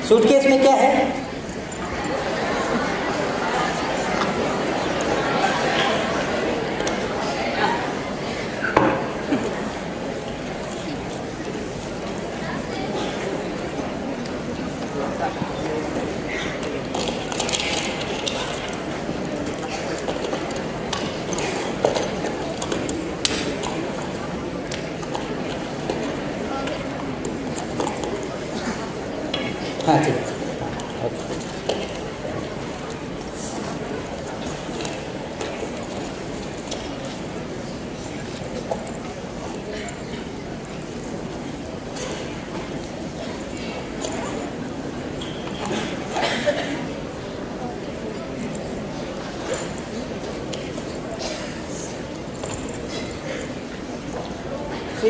Suitcase में क्या है? हाँ ठीक है। So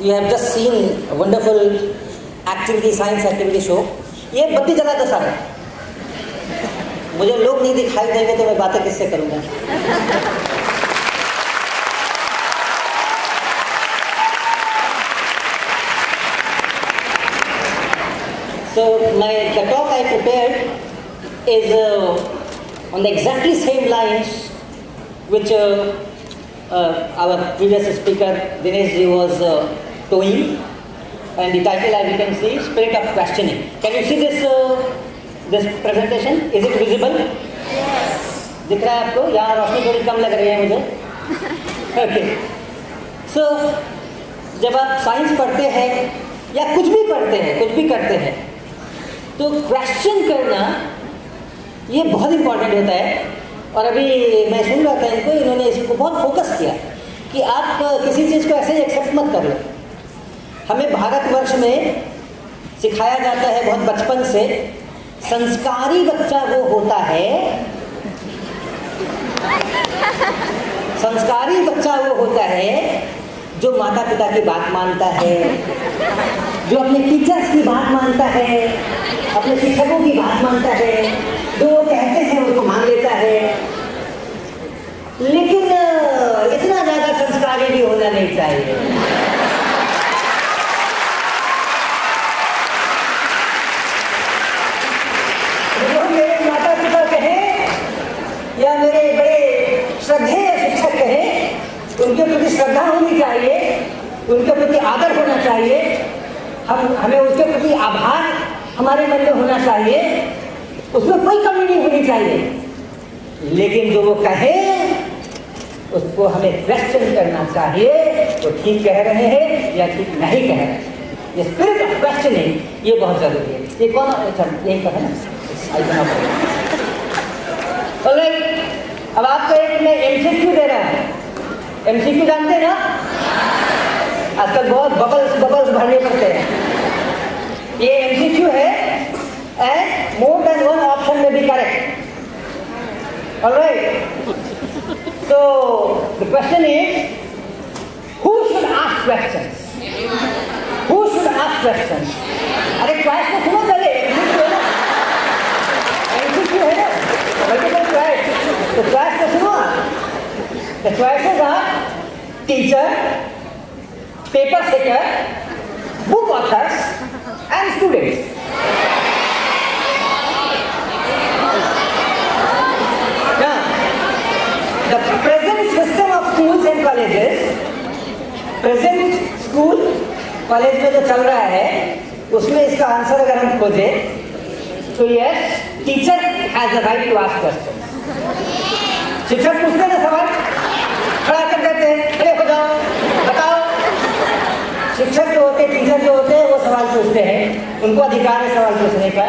you have just seen a wonderful activity, science activity show. ये बत्ती जला दो सारे, मुझे लोग नहीं दिखाई देंगे तो मैं बातें किससे करूँगा? So the talk I prepared is on the exactly same lines which our previous speaker Dinesh ji was towing, and the title, as you can see, Spirit of Questioning. Can you see this presentation? Is it visible? Yes. दिख रहा है आपको? यहाँ रोशनी थोड़ी कम लग रही है मुझे. Okay. So जब आप साइंस पढ़ते हैं या कुछ भी पढ़ते हैं, कुछ भी करते हैं, तो क्वेश्चन करना ये बहुत इम्पोर्टेंट होता है. और अभी मैं सुन रहा था इनको, इन्होंने इसको बहुत फोकस किया कि आप किसी चीज़ को ऐसे ही एक्सेप्ट मत कर लो. हमें भारतवर्ष में सिखाया जाता है बहुत बचपन से, संस्कारी बच्चा वो होता है, संस्कारी बच्चा वो होता है जो माता पिता की बात मानता है, जो अपने टीचर्स की बात मानता है, अपने शिक्षकों की बात मानता है, जो वो कहते हैं उसको मान लेता है. लेकिन इतना ज़्यादा संस्कारी भी होना नहीं चाहिए. जो मेरे माता पिता कहें या मेरे बड़े श्रद्धेय शिक्षक कहें, उनके प्रति श्रद्धा होनी चाहिए, उनके प्रति आदर होना चाहिए, हमें उसके प्रति आभार हमारे मन में होना चाहिए, उसमें कोई कमी नहीं होनी चाहिए. लेकिन जो वो कहे उसको हमें क्वेश्चन करना चाहिए, वो ठीक कह रहे हैं या ठीक नहीं कह रहे हैं. ये स्पिरिट ऑफ क्वेश्चनिंग ये बहुत जरूरी है. ये कौन यही कहा ना? अब आपको एक मैं एमसीक्यू दे रहा हूँ. एमसीक्यू जानते हैं ना? आजकल बहुत बबल्स भरने पड़ते हैं. ये एमसीक्यू है and more than one option may be correct. Alright. So the question is, who should ask questions? Who should ask questions? अरे चॉइस तो सुनो पहले. एमसीक्यू है ना, मल्टीपल चॉइस. तो चॉइस तो सुनो. The choices are teacher, paper setter, book authors, and students. The present system of schools and colleges, present school college में जो चल रहा है उसमें इसका आंसर अगर हम खोजें तो yes, teacher has the right to ask question. शिक्षक पूछते हैं सवाल, खड़ा कर देते हैं, अरे हो जाओ बताओ. शिक्षक जो होते हैं, टीचर जो होते हैं, वो सवाल पूछते हैं, उनको अधिकार है सवाल पूछने का.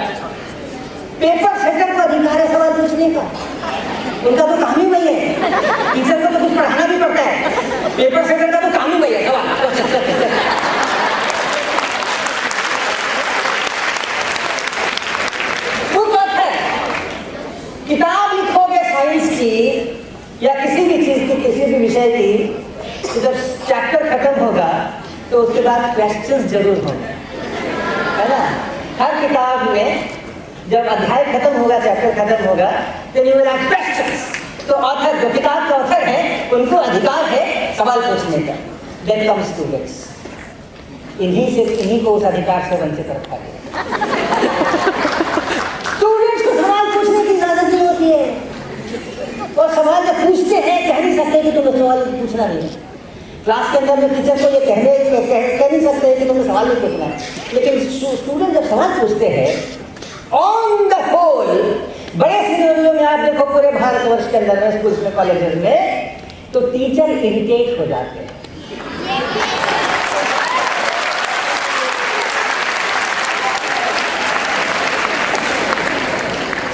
पेपर सेटर को अधिकार है सवाल पूछने का, उनका तो काम ही वही है. टीचर को तो कुछ पढ़ाना भी पड़ता है, पेपर सेटर का तो काम ही वही है सवाल. वो बात है, किताब लिखोगे साइंस की या किसी भी चीज की, किसी भी विषय की, तो जब चैप्टर खत्म होगा तो उसके बाद क्वेश्चंस जरूर होंगे, है ना. हर किताब में जब अध्याय खत्म होगा, चैप्टर खत्म होगा, तो यू विल हैव क्वेश्चंस. तो ऑथर, जो किताब का ऑथर है, उनको अधिकार है सवाल पूछने का. देन कम स्टूडेंट्स, इन्हीं को उस अधिकार से वंचित रखा गया. है। और सवाल जब पूछते हैं कह नहीं सकते कि तुम्हें सवाल पूछना नहीं है। क्लास के अंदर में टीचर को ये कह नहीं सकते कि तुम्हें सवाल नहीं पूछना है, लेकिन स्टूडेंट जब सवाल पूछते हैं ऑन द होल बड़े सिनेरियो में आप देखो पूरे भारतवर्ष के अंदर में स्कूल्स में कॉलेजेस में, तो टीचर इरिटेट हो जाते हैं।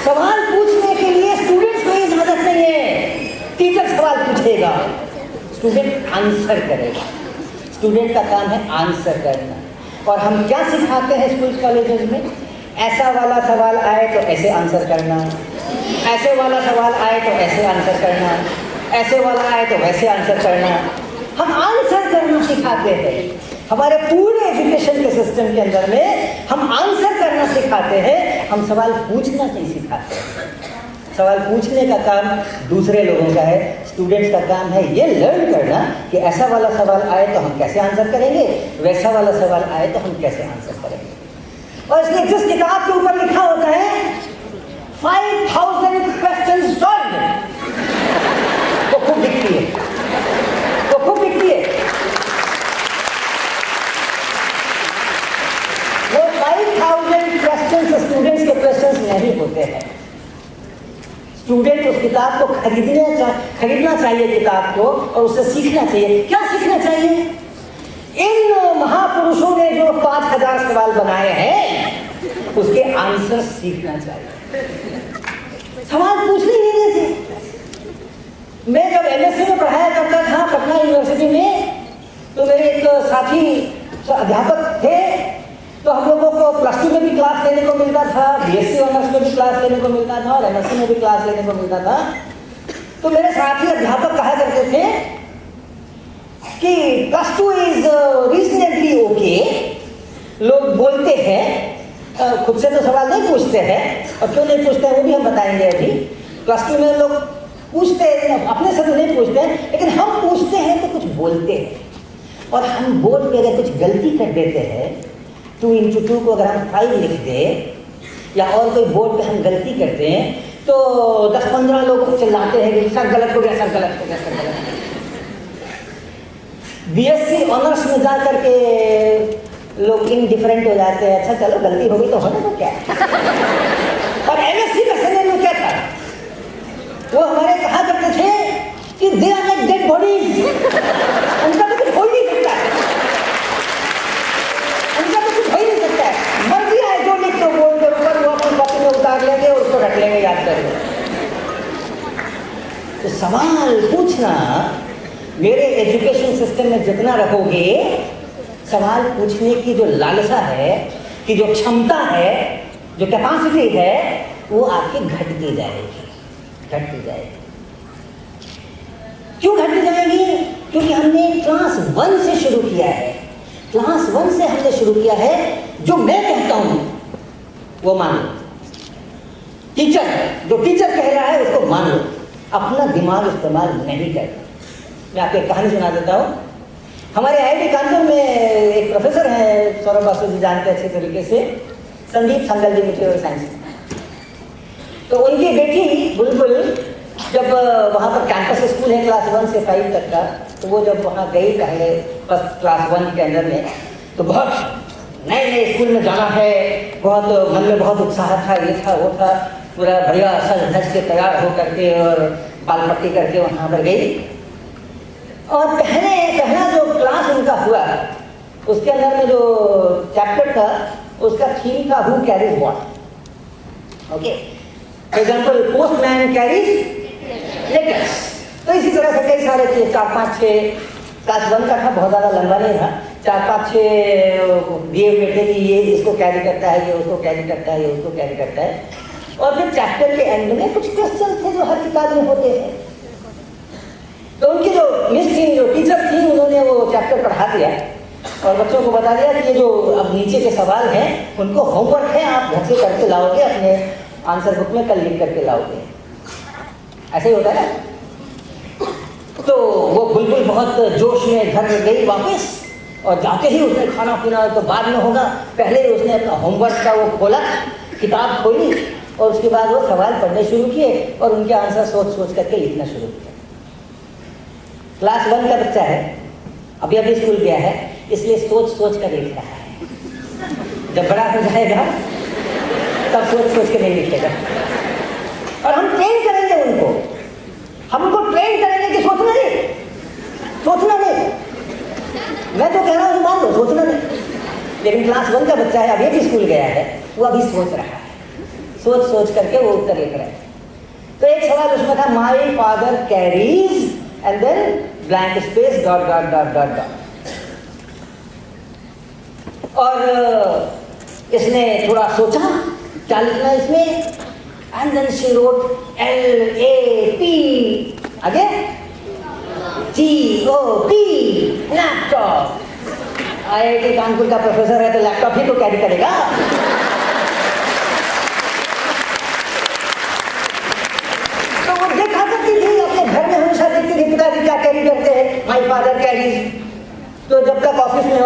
सवाल पूछने के लिए स्टूडेंट्स को इजाजत नहीं है। टीचर सवाल पूछेगा, स्टूडेंट आंसर करेगा। स्टूडेंट का काम है आंसर करना। और हम क्या सिखाते हैं स्कूल कॉलेजेस में? ऐसा वाला सवाल आए तो ऐसे आंसर करना, ऐसे वाला सवाल आए तो ऐसे आंसर करना, ऐसे वाला आए तो वैसे आंसर करना। हम आंसर करना सिखाते हैं। हमारे पूरे एजुकेशन के सिस्टम के अंदर में हम आंसर करना सिखाते हैं, हम सवाल पूछना नहीं सिखाते हैं। सवाल पूछने का काम दूसरे लोगों का है, स्टूडेंट्स का काम है ये लर्न करना कि ऐसा वाला सवाल आए तो हम कैसे आंसर करेंगे, वैसा वाला सवाल आए तो हम कैसे आंसर करेंगे। और इसलिए जिस किताब के ऊपर लिखा होता है 5000 क्वेश्चन सॉल्व, वो खूब दिखती है, वो खूब दिखती है। वो 5000 क्वेश्चन स्टूडेंट्स के क्वेश्चन नहीं होते हैं। स्टूडेंट उस किताब को खरीदना चाहिए किताब को, और उससे सीखना चाहिए। क्या सीखना चाहिए? इन महापुरुषों ने जो 5000 सवाल बनाए हैं उसके आंसर सीखना चाहिए। सवाल पूछने ही नहीं देते। मैं जब एमएससी में पढ़ाया करता था पटना यूनिवर्सिटी में, तो मेरे एक साथी अध्यापक थे, तो हम लोगों को +2 में भी क्लास लेने को मिलता था, बीएससी ऑनर्स में भी क्लास लेने को मिलता था, और एमएससी में भी क्लास लेने को मिलता था। तो मेरे साथी अध्यापक कहा करते थे कि +2 इज रीजनेबली ओके। लोग बोलते हैं, खुद से तो सवाल नहीं पूछते हैं, और क्यों नहीं पूछते हैं वो भी हम बताएंगे अभी। +2 में लोग पूछते हैं, अपने से तो नहीं पूछते हैं, लेकिन हम पूछते हैं तो कुछ बोलते हैं। और हम बोर्ड पे अगर कुछ गलती कर देते हैं, 2 × 2 को अगर हम 5 लिख दें, या और कोई बोर्ड पे हम गलती करते हैं, तो 10-15 लोग चिल्लाते हैं कि सर गलत हो गया, सर गलत हो गया, सर गलत हो गया। बीएससी ऑनर्स में जा करके लोग इनडिफरेंट हो जाते हैं, अच्छा चलो गलती हो गई तो होने तो क्या। और एमएससी का समय में क्या था, वो हमारे कहा करते थे कि they are like dead bodies, उनका तो कुछ हो ही नहीं सकता है, उनका तो कुछ हो ही नहीं सकता है। मर्जी आए जो लिख दो बोर्ड के ऊपर, वो अपनी कॉपी में उतार लेंगे, उसको रख लेंगे, याद करेंगे। तो सवाल पूछना मेरे एजुकेशन सिस्टम में जितना रखोगे, सवाल पूछने की जो लालसा है, कि जो क्षमता है, जो कैपेसिटी है, वो आपकी घटती जाएगी, घटती जाएगी। क्यों घटती जाएगी? क्योंकि हमने क्लास 1 से शुरू किया है। क्लास 1 से हमने शुरू किया है, जो मैं कहता हूं वो मानो। टीचर जो टीचर कह रहा है उसको मान लो, अपना दिमाग इस्तेमाल नहीं करना। मैं आपको एक कहानी सुना देता हूँ। हमारे IIT कानपुर में एक प्रोफेसर हैं, सौरभ बासु जी जानते अच्छे तरीके से, संदीप संगल जी, मटेरियल साइंस। तो उनकी बेटी बुलबुल जब वहाँ पर कैंपस स्कूल है क्लास 1 से 5 तक का, तो वो जब वहाँ गई पहले फर्स्ट क्लास 1 के अंदर में, तो बहुत नए स्कूल में जाना है, बहुत मन में बहुत उत्साह था, ये था वो था, पूरा बढ़िया सज धज के तैयार हो करके और बाल पट्टी करके वहाँ पर गई। और पहला जो क्लास उनका हुआ, उसके अंदर में जो चैप्टर था उसका थीम था who carries what. Okay, for example postman carries letters. तो इसी तरह से कई सारे थे, 4-5-6 क्लास 1 का था, बहुत ज़्यादा लंबा नहीं था, 4-5-6 दिए हुए थे कि ये इसको कैरी करता है, ये उसको कैरी करता है, ये उसको कैरी करता है। और फिर चैप्टर के एंड में कुछ क्वेश्चन थे जो हर किताब में होते हैं। तो उनकी जो मिस थी, जो टीचर थी, उन्होंने वो चैप्टर पढ़ा दिया और बच्चों को बता दिया कि ये जो अब नीचे के सवाल हैं उनको होमवर्क है, आप घर से करके लाओगे, अपने आंसर बुक में कल लिख करके लाओगे। ऐसे ही होता है ना। तो वो बुलबुल बहुत जोश में घर गई वापस, और जाते ही उसने खाना पीना तो बाद में होगा, पहले ही उसने अपना होमवर्क का वो खोला, किताब खोली और उसके बाद वो सवाल पढ़ने शुरू किए और उनके आंसर सोच सोच करके लिखना शुरू किया। क्लास 1 का बच्चा है, अभी अभी स्कूल गया है, इसलिए सोच सोच कर लिख रहा है। जब बड़ा हो जाएगा तब सोच सोच के नहीं लिखेगा। और हम ट्रेन करेंगे उनको, हम उनको ट्रेन करेंगे कि सोचना नहीं, सोचना नहीं। मैं तो कह रहा हूँ मान लो सोचना नहीं, लेकिन क्लास 1 का बच्चा है, अभी भी स्कूल गया है, वो अभी सोच रहा है, सोच सोच करके वो उत्तर लिख रहा है। तो एक सवाल उसमें था, my father carries and then blank space dot dot dot dot dot. और इसने थोड़ा सोचा क्या लिखना है इसमें, and then she wrote LAP, आगे TOP, लैपटॉप। IIT कानपुर का प्रोफेसर है तो लैपटॉप ही तो कैरी करेगा। तो वो देखा करती थी अपने घर में, हमेशा देखती थी पिताजी क्या कैरी करते हैं, माय फादर कैरीज। तो जब तक ऑफिस में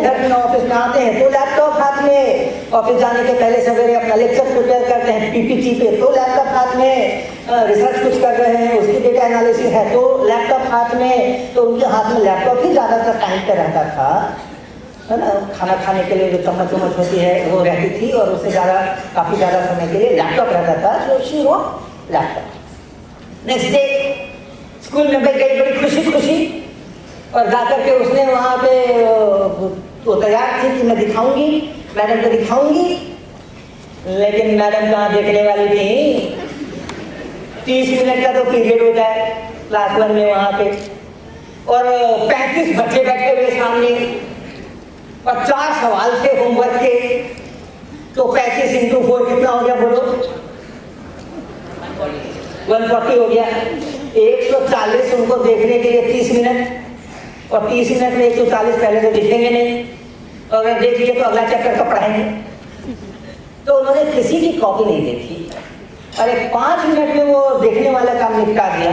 घर में ऑफिस में आते हैं तो लैपटॉप हाथ में, ऑफिस जाने के पहले सवेरे अपना लेक्चर प्रिपेयर करते हैं PPT पे तो लैपटॉप हाथ में, रिसर्च कुछ कर रहे हैं उसकी डेटा एनालिसिस है तो लैपटॉप हाथ में। तो उनके हाथ में लैपटॉप ही ज़्यादातर टाइम पे रहता था, है ना। खाना खाने के लिए जो चम्मच वम्मच होती है वो रहती थी और उससे ज़्यादा काफ़ी ज़्यादा समय के लिए लैपटॉप रहता था। तो she wrote laptop. Next day school में गई बड़ी खुशी खुशी, और जाकर के उसने वहाँ पे तो तैयार थी कि मैं दिखाऊंगी, मैडम को दिखाऊंगी, लेकिन मैडम कहाँ देखने वाली थी। 30 मिनट का तो पीरियड होता है क्लास 1 में वहाँ पे, और 35 बच्चे बैठे हुए सामने, और 4 सवाल थे होमवर्क के। तो 35 × 4 कितना हो गया बोलो? 140 हो गया। 140 उनको देखने के लिए 30 मिनट, और 30 मिनट में 140 पहले तो लिखेंगे नहीं, और अगर देख लिए तो अगला चैप्टर का पढ़ाएंगे। तो उन्होंने किसी की कॉपी नहीं देखी, और 5 मिनट में वो देखने वाला काम निपटा दिया।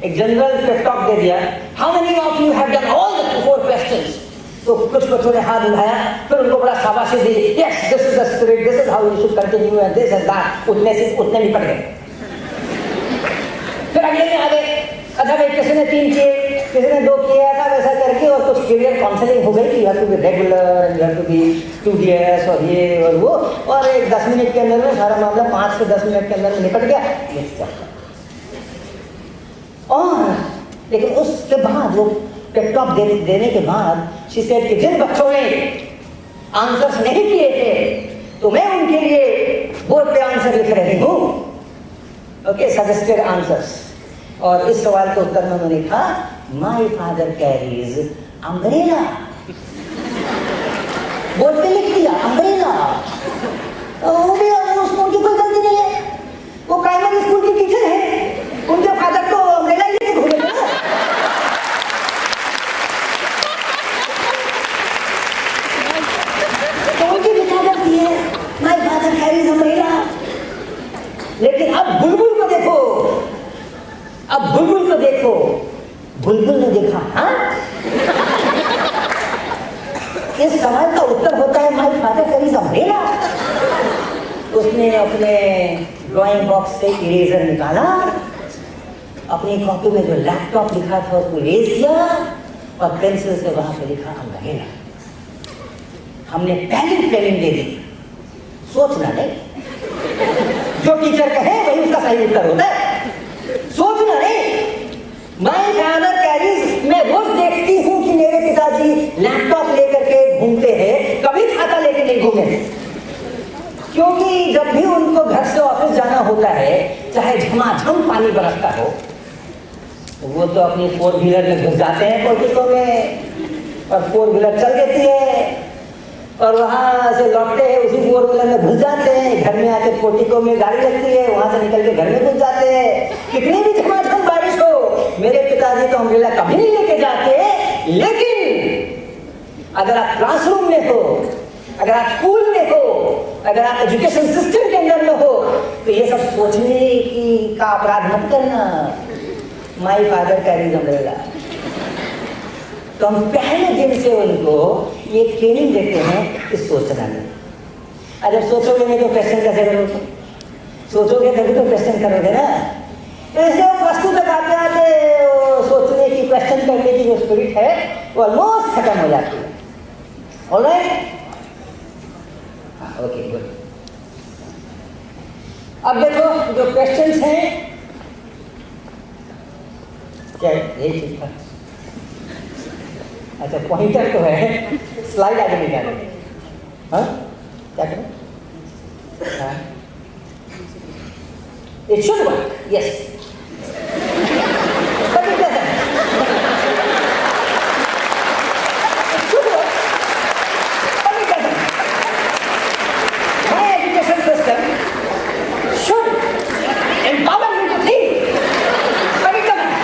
एक जनरल पेप टॉक दे दिया, how many of you have done all the 4 questions. तो कुछ बच्चों ने हाथ उठाया, फिर उनको बड़ा शाबाशी दी, yes this is the spirit, this is how you should continue and this and that. उतने निपट गए। फिर अगले में आ गए, अच्छा भाई किसी ने 3 किए, किसी ने 2 किए, ऐसा वैसा करके, और कुछ करियर काउंसलिंग हो गई कि you have to be regular, you have to be studious, और ये और वो, और एक 10 मिनट के अंदर में सारा मामला 5 से 10 मिनट के अंदर में निपट गया। और लेकिन उसके बाद वो लैपटॉप देने के बाद शी सेड कि जिन बच्चों ने आंसर्स नहीं किए थे तो मैं उनके लिए बोर्ड पे आंसर लिख रही हूँ, ओके, सजेस्टेड आंसर्स। और इस सवाल के उत्तर में उन्होंने कहा, माई फादर कैरीज अम्ब्रेला। बोर्ड पे लिख दिया अम्ब्रेला। वो भी उसको उनकी कोई गलती नहीं है, वो प्राइमरी स्कूल की टीचर है, उनके फादर तो अम्ब्रेला ही लेके घूमे थे। तो उनकी क्या गलती है, माई फादर कैरीज अम्ब्रेला। लेकिन अब बुलबुल को देखो, अब बुलबुल को देखो, बुलबुल ने देखा, हाँ इस सवाल का उत्तर होता है माय फादर कैरीज अम्ब्रेला। उसने अपने ड्राइंग बॉक्स से इरेजर निकाला, अपनी कॉपी में जो लैपटॉप लिखा था उसको इरेज किया, और पेंसिल से वहां पे लिखा अम्ब्रेला। हमने पहली ट्रेनिंग दे दी, सोचना नहीं, जो टीचर कहे वही उसका सही उत्तर होता है, सोचना नहीं। माय फादर कैरीज, मैं रोज देखती हूँ कि मेरे पिताजी लैपटॉप लेकर के घूमते हैं, कभी खाता लेके नहीं घूमे। क्योंकि जब भी उनको घर से ऑफिस जाना होता है, चाहे झमाझम पानी बरसता हो, वो तो अपनी 4 व्हीलर में घुस जाते हैं पोर्टिको में, और 4 व्हीलर चल देती है, और वहां से लौटते हैं उसी 4 व्हीलर में घुस जाते हैं। घर में आके पोर्टिको में गाड़ी लगती है, वहां से निकल के घर में घुस जाते हैं। कितनी भी झमाझम बारिश हो, मेरे पिताजी तो अम्ब्रेला कभी नहीं लेके जाते। लेकिन अगर आप क्लासरूम में हो, अगर आप स्कूल में हो, अगर आप एजुकेशन सिस्टम के अंदर में हो, तो ये सब सोचने की का अपराध मत करना, माय फादर कैरीज अम्ब्रेला। तो हम पहले दिन से उनको ये ट्रेनिंग देते हैं कि सोचना नहीं। अगर सोचोगे नहीं तो क्वेश्चन कैसे करोगे? सोचोगे तभी तो क्वेश्चन करोगे ना। तो इसलिए प्लस टू तक आते आते सोचने की, क्वेश्चन करने की जो स्पिरिट है वो ऑलमोस्ट खत्म हो जाती है। Alright, okay good. अब देखो जो क्वेश्चंस हैं, क्या यही ठीक था? अच्छा, पॉइंटर तो है, स्लाइड आगे निकालेंगे। हाँ, क्या करें? हाँ, it should work, yes, but it doesn't. It should work, but it doesn't. My education system should empower you to think, but it doesn't.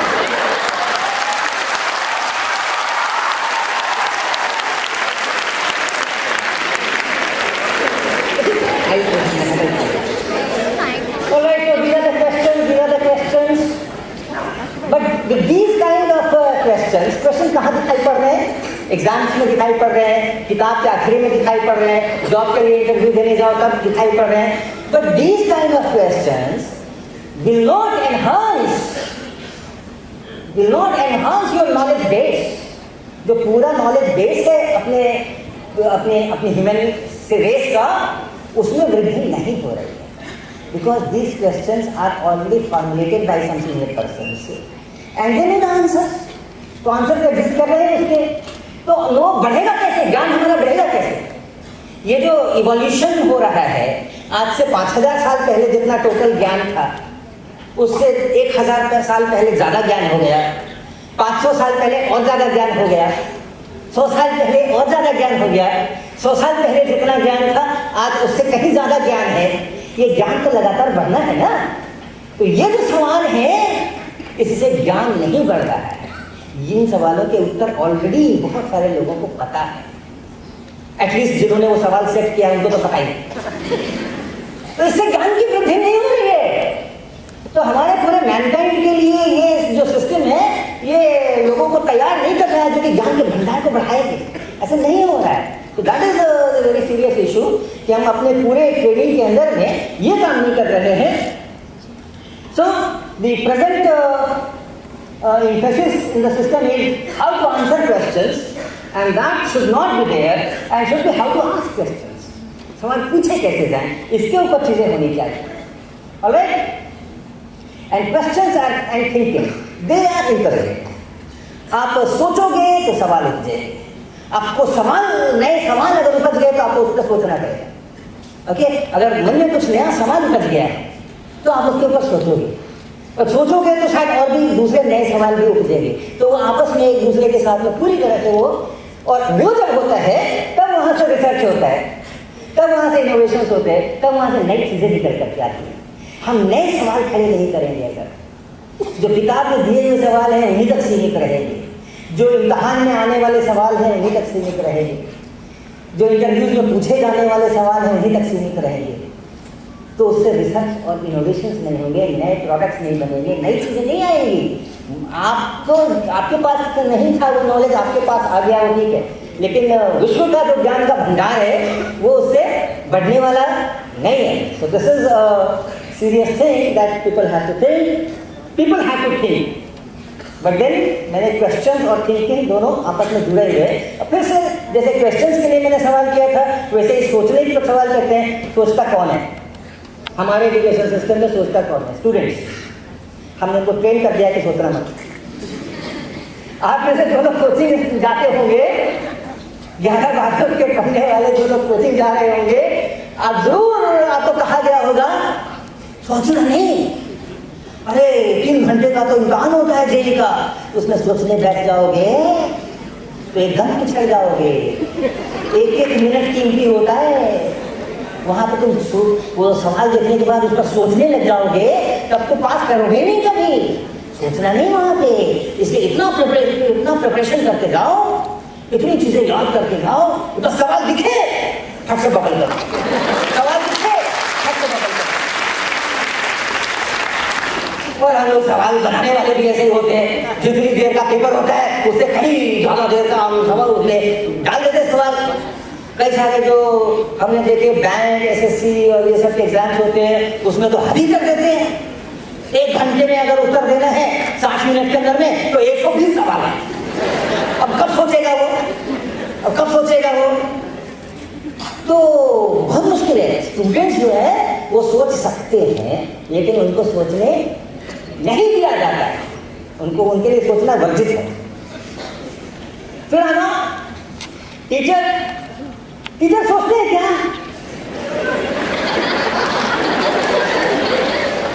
Alright, so these are the questions. But with these kind of questions कहाँ दिखाई पड़ रहे हैं? Exams में दिखाई पड़ रहे हैं, किताब के आखिरी में दिखाई पड़ रहे हैं, जॉब के लिए इंटरव्यू देने जाओ तब दिखाई पड़ रहे हैं। But these kind of questions will not enhance your knowledge base. जो पूरा knowledge base है अपने ह्यूमन रेस का, उसमें वृद्धि नहीं हो रही है। Because these questions are already formulated by some senior persons, and they know the answers. तो आंसर को एग्जिस्ट कर रहे हैं उसके, तो वो बढ़ेगा कैसे? ज्ञान हमारा बढ़ेगा कैसे? ये जो इवोल्यूशन हो रहा है, आज से 5000 साल पहले जितना टोटल ज्ञान था, उससे 1000 साल पहले ज़्यादा ज्ञान हो गया, 500 साल पहले और ज़्यादा ज्ञान हो गया, 100 साल पहले और ज़्यादा ज्ञान हो गया, 100 साल पहले जितना ज्ञान था आज उससे कहीं ज़्यादा ज्ञान है। ये ज्ञान तो लगातार बढ़ना है ना। तो ये जो सवाल है, इससे ज्ञान नहीं बढ़ रहा है। इन सवालों के उत्तर ऑलरेडी बहुत सारे लोगों को पता है, एटलीस्ट जिन्होंने वो सवाल सेट किया उनको तो पता ही। तो इससे ज्ञान की वृद्धि नहीं हो रही है। तो हमारे पूरे मैनकाइंड के लिए ये जो सिस्टम है, ये लोगों को तैयार नहीं कर रहा है जो कि ज्ञान के भंडार को बढ़ाएंगे। ऐसा नहीं हो रहा है। तो that is a very serious issue कि हम अपने पूरे ट्रेनिंग के अंदर में ये काम नहीं कर रहे हैं। So the present emphasis in the system is how to answer questions, and that should not be there, and should be how to ask questions. सवाल पूछे कैसे जाएं, इसके ऊपर चीजें होनी चाहिए। Alright? And questions and thinking, they are interrelated. आप सोचोगे तो सवाल उठ जाएंगे। आपको नए सवाल अगर उपज गए तो आपको उस पर सोचना पड़ेगा। ओके, अगर मन में कुछ नया सवाल उपज गया है तो आप उसके ऊपर सोचोगे, और सोचोगे तो शायद और भी दूसरे नए सवाल भी उपजेंगे। तो वो आपस में एक दूसरे के साथ में पूरी तरह से वो जब होता है तब वहाँ से रिसर्च होता है, तब वहाँ से इनोवेशन होते हैं, तब वहाँ से नई चीज़ें निकल करके आती हैं। हम नए सवाल खड़े नहीं करेंगे अगर जो किताब में दिए हुए सवाल हैं उन्हीं तक सीमित रहेंगे, जो इम्तहान में आने वाले सवाल हैं उन्हीं तक सीमित रहेंगे, जो इंटरव्यूज में पूछे जाने वाले सवाल हैं उन्हीं तक सीमित रहेंगे। तो उससे रिसर्च और इनोवेशंस नहीं होंगे, नए प्रोडक्ट्स नहीं बनेंगे, नई चीज़ें नहीं आएंगी। आपके पास तो नहीं था वो नॉलेज, आपके पास आ गया वो ठीक है, लेकिन विश्व का जो ज्ञान का भंडार है वो उससे बढ़ने वाला नहीं है। So this is serious thing that people have to think. But then मैंने क्वेश्चन और थिंकिंग दोनों आपस में जुड़े हुए। अब फिर से जैसे क्वेश्चंस के लिए मैंने सवाल किया था, वैसे ही सोचने की तो सवाल करते हैं, सोचता कौन है हमारे एजुकेशन सिस्टम में? सोचता कौन है? स्टूडेंट्स। हमने उनको ट्रेन कर दिया कि सोचना मत। आप में से जो लोग कोचिंग जाते होंगे, 11-12 के पढ़ने वाले जो लोग कोचिंग जा रहे होंगे, आप जरूर आपको कहा गया होगा सोचना नहीं, अरे 3 घंटे का तो इम्तहान होता है जेई का, उसमें सोचने बैठ जाओगे तो एकदम पिछड़ जाओगे। 1-1 मिनट कीमती होता है, वहाँ पर तुम वो सवाल देखने के बाद उस पर सोचने लग जाओगे, तब तो पास करोगे नहीं कभी। सोचना नहीं वहाँ पे, इसलिए इतना प्रिपरेशन करके जाओ, इतनी चीजें याद करके जाओ, बस सवाल दिखे फट से बकल करो, सवाल दिखे फट से बकल करो। और हम लोग सवाल बनाने वाले भी ऐसे ही होते हैं, जितनी देर का पेपर होता है उससे कहीं ज़्यादा देर का हम सवाल उसमें डाल देते सवाल, कई सारे जो हमने देखे बैंक, एसएससी और ये सब के एग्जाम्स होते हैं, उसमें तो हद ही कर देते हैं। 1 घंटे में अगर उत्तर देना है 60 मिनट के अंदर में, तो 120 सवाल है। अब कब सोचेगा वो, अब कब सोचेगा वो? तो बहुत मुश्किल है। स्टूडेंट्स जो है वो सोच सकते हैं, लेकिन उनको सोचने नहीं दिया जाता है, उनको उनके लिए सोचना वर्जित है। फिर आना टीचर सोचते हैं क्या?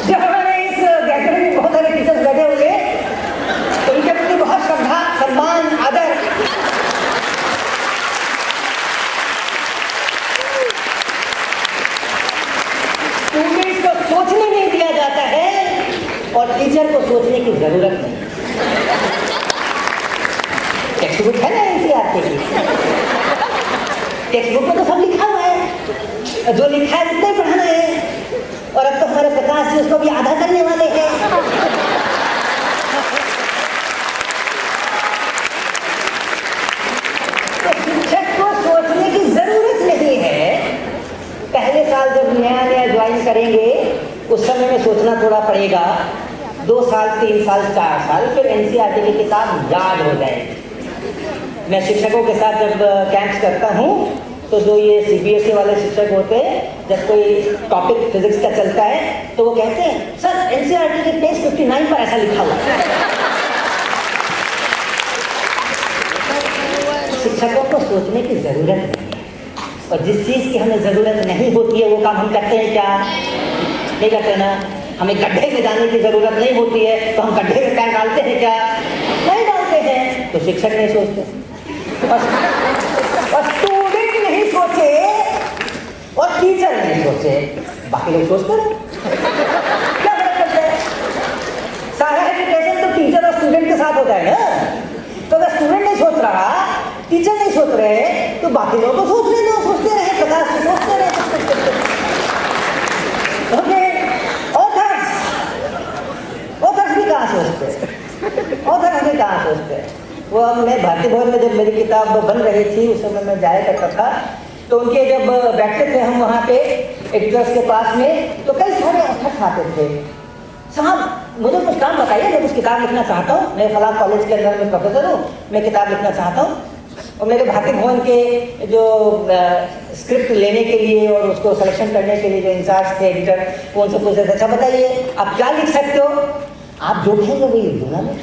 जब हमारे इस गैदरिंग में बहुत सारे टीचर्स बैठे होंगे तो उनके प्रति बहुत श्रद्धा, सम्मान, आदर। स्टूडेंट्स को सोचने नहीं दिया जाता है और टीचर को सोचने की जरूरत नहीं। टेक्स्ट बुक है ना एनसीईआरटी की, टेक्स्ट बुक में तो सब लिखा हुआ है, जो लिखा है उतना ही पढ़ाना है। और अब तो हमारे प्रकाश जी उसको भी आधा करने वाले हैं। तो शिक्षक को सोचने की जरूरत नहीं है। पहले साल जब नया ज्वाइन करेंगे उस समय में सोचना थोड़ा पड़ेगा। 2 साल, 3 साल, 4 साल, फिर एनसीईआरटी की किताब याद हो जाएगी। मैं शिक्षकों के साथ जब कैंप्स करता हूँ तो जो ये सीबीएसई वाले शिक्षक होते हैं, जब कोई टॉपिक फिजिक्स का चलता है तो वो कहते हैं सर एनसीईआरटी के पेज 59 पर ऐसा लिखा हुआ है। शिक्षकों को सोचने की जरूरत नहीं है, और जिस चीज की हमें जरूरत नहीं होती है वो काम हम करते हैं क्या? नहीं करते ना। हमें गड्ढे में जाने की जरूरत नहीं होती है तो हम गड्ढे में पैर डालते हैं क्या? नहीं डालते हैं। तो शिक्षक नहीं सोचते, और स्टूडेंट नहीं सोचे और टीचर नहीं सोचे, बाकी लोग सोचते हैं। क्या फर्क पड़ता है? सारा एजुकेशन तो टीचर और स्टूडेंट के साथ होता है ना। तो अगर स्टूडेंट नहीं सोच रहा, टीचर नहीं सोच रहे, तो बाकी लोग तो सोच रहे, सोचते रहे, प्रकाश से सोचते रहे। ओके, ऑथर्स भी कहाँ सोचते? ऑथर हमें कहाँ सोचते? वो मैं भारती भवन में जब मेरी किताब बन रही थी उस समय मैं जाया करता था, तो उनके जब बैठते थे हम वहाँ पे एडिटर्स के पास में, तो कई सारे ऑथर्स आते थे। साहब मुझे कुछ काम बताइए, मैं कुछ किताब लिखना चाहता हूँ, मैं फलां कॉलेज के अंदर में प्रोफेसर हूँ, मैं किताब लिखना चाहता हूँ। और मेरे भारती भवन के जो स्क्रिप्ट लेने के लिए और उसको सिलेक्शन करने के लिए जो इंचार्ज थे एडिटर, वो उनसे पूछते थे अच्छा बताइए आप क्या लिख सकते हो? आप जो कहेंगे वही लिख दूंगा मैं।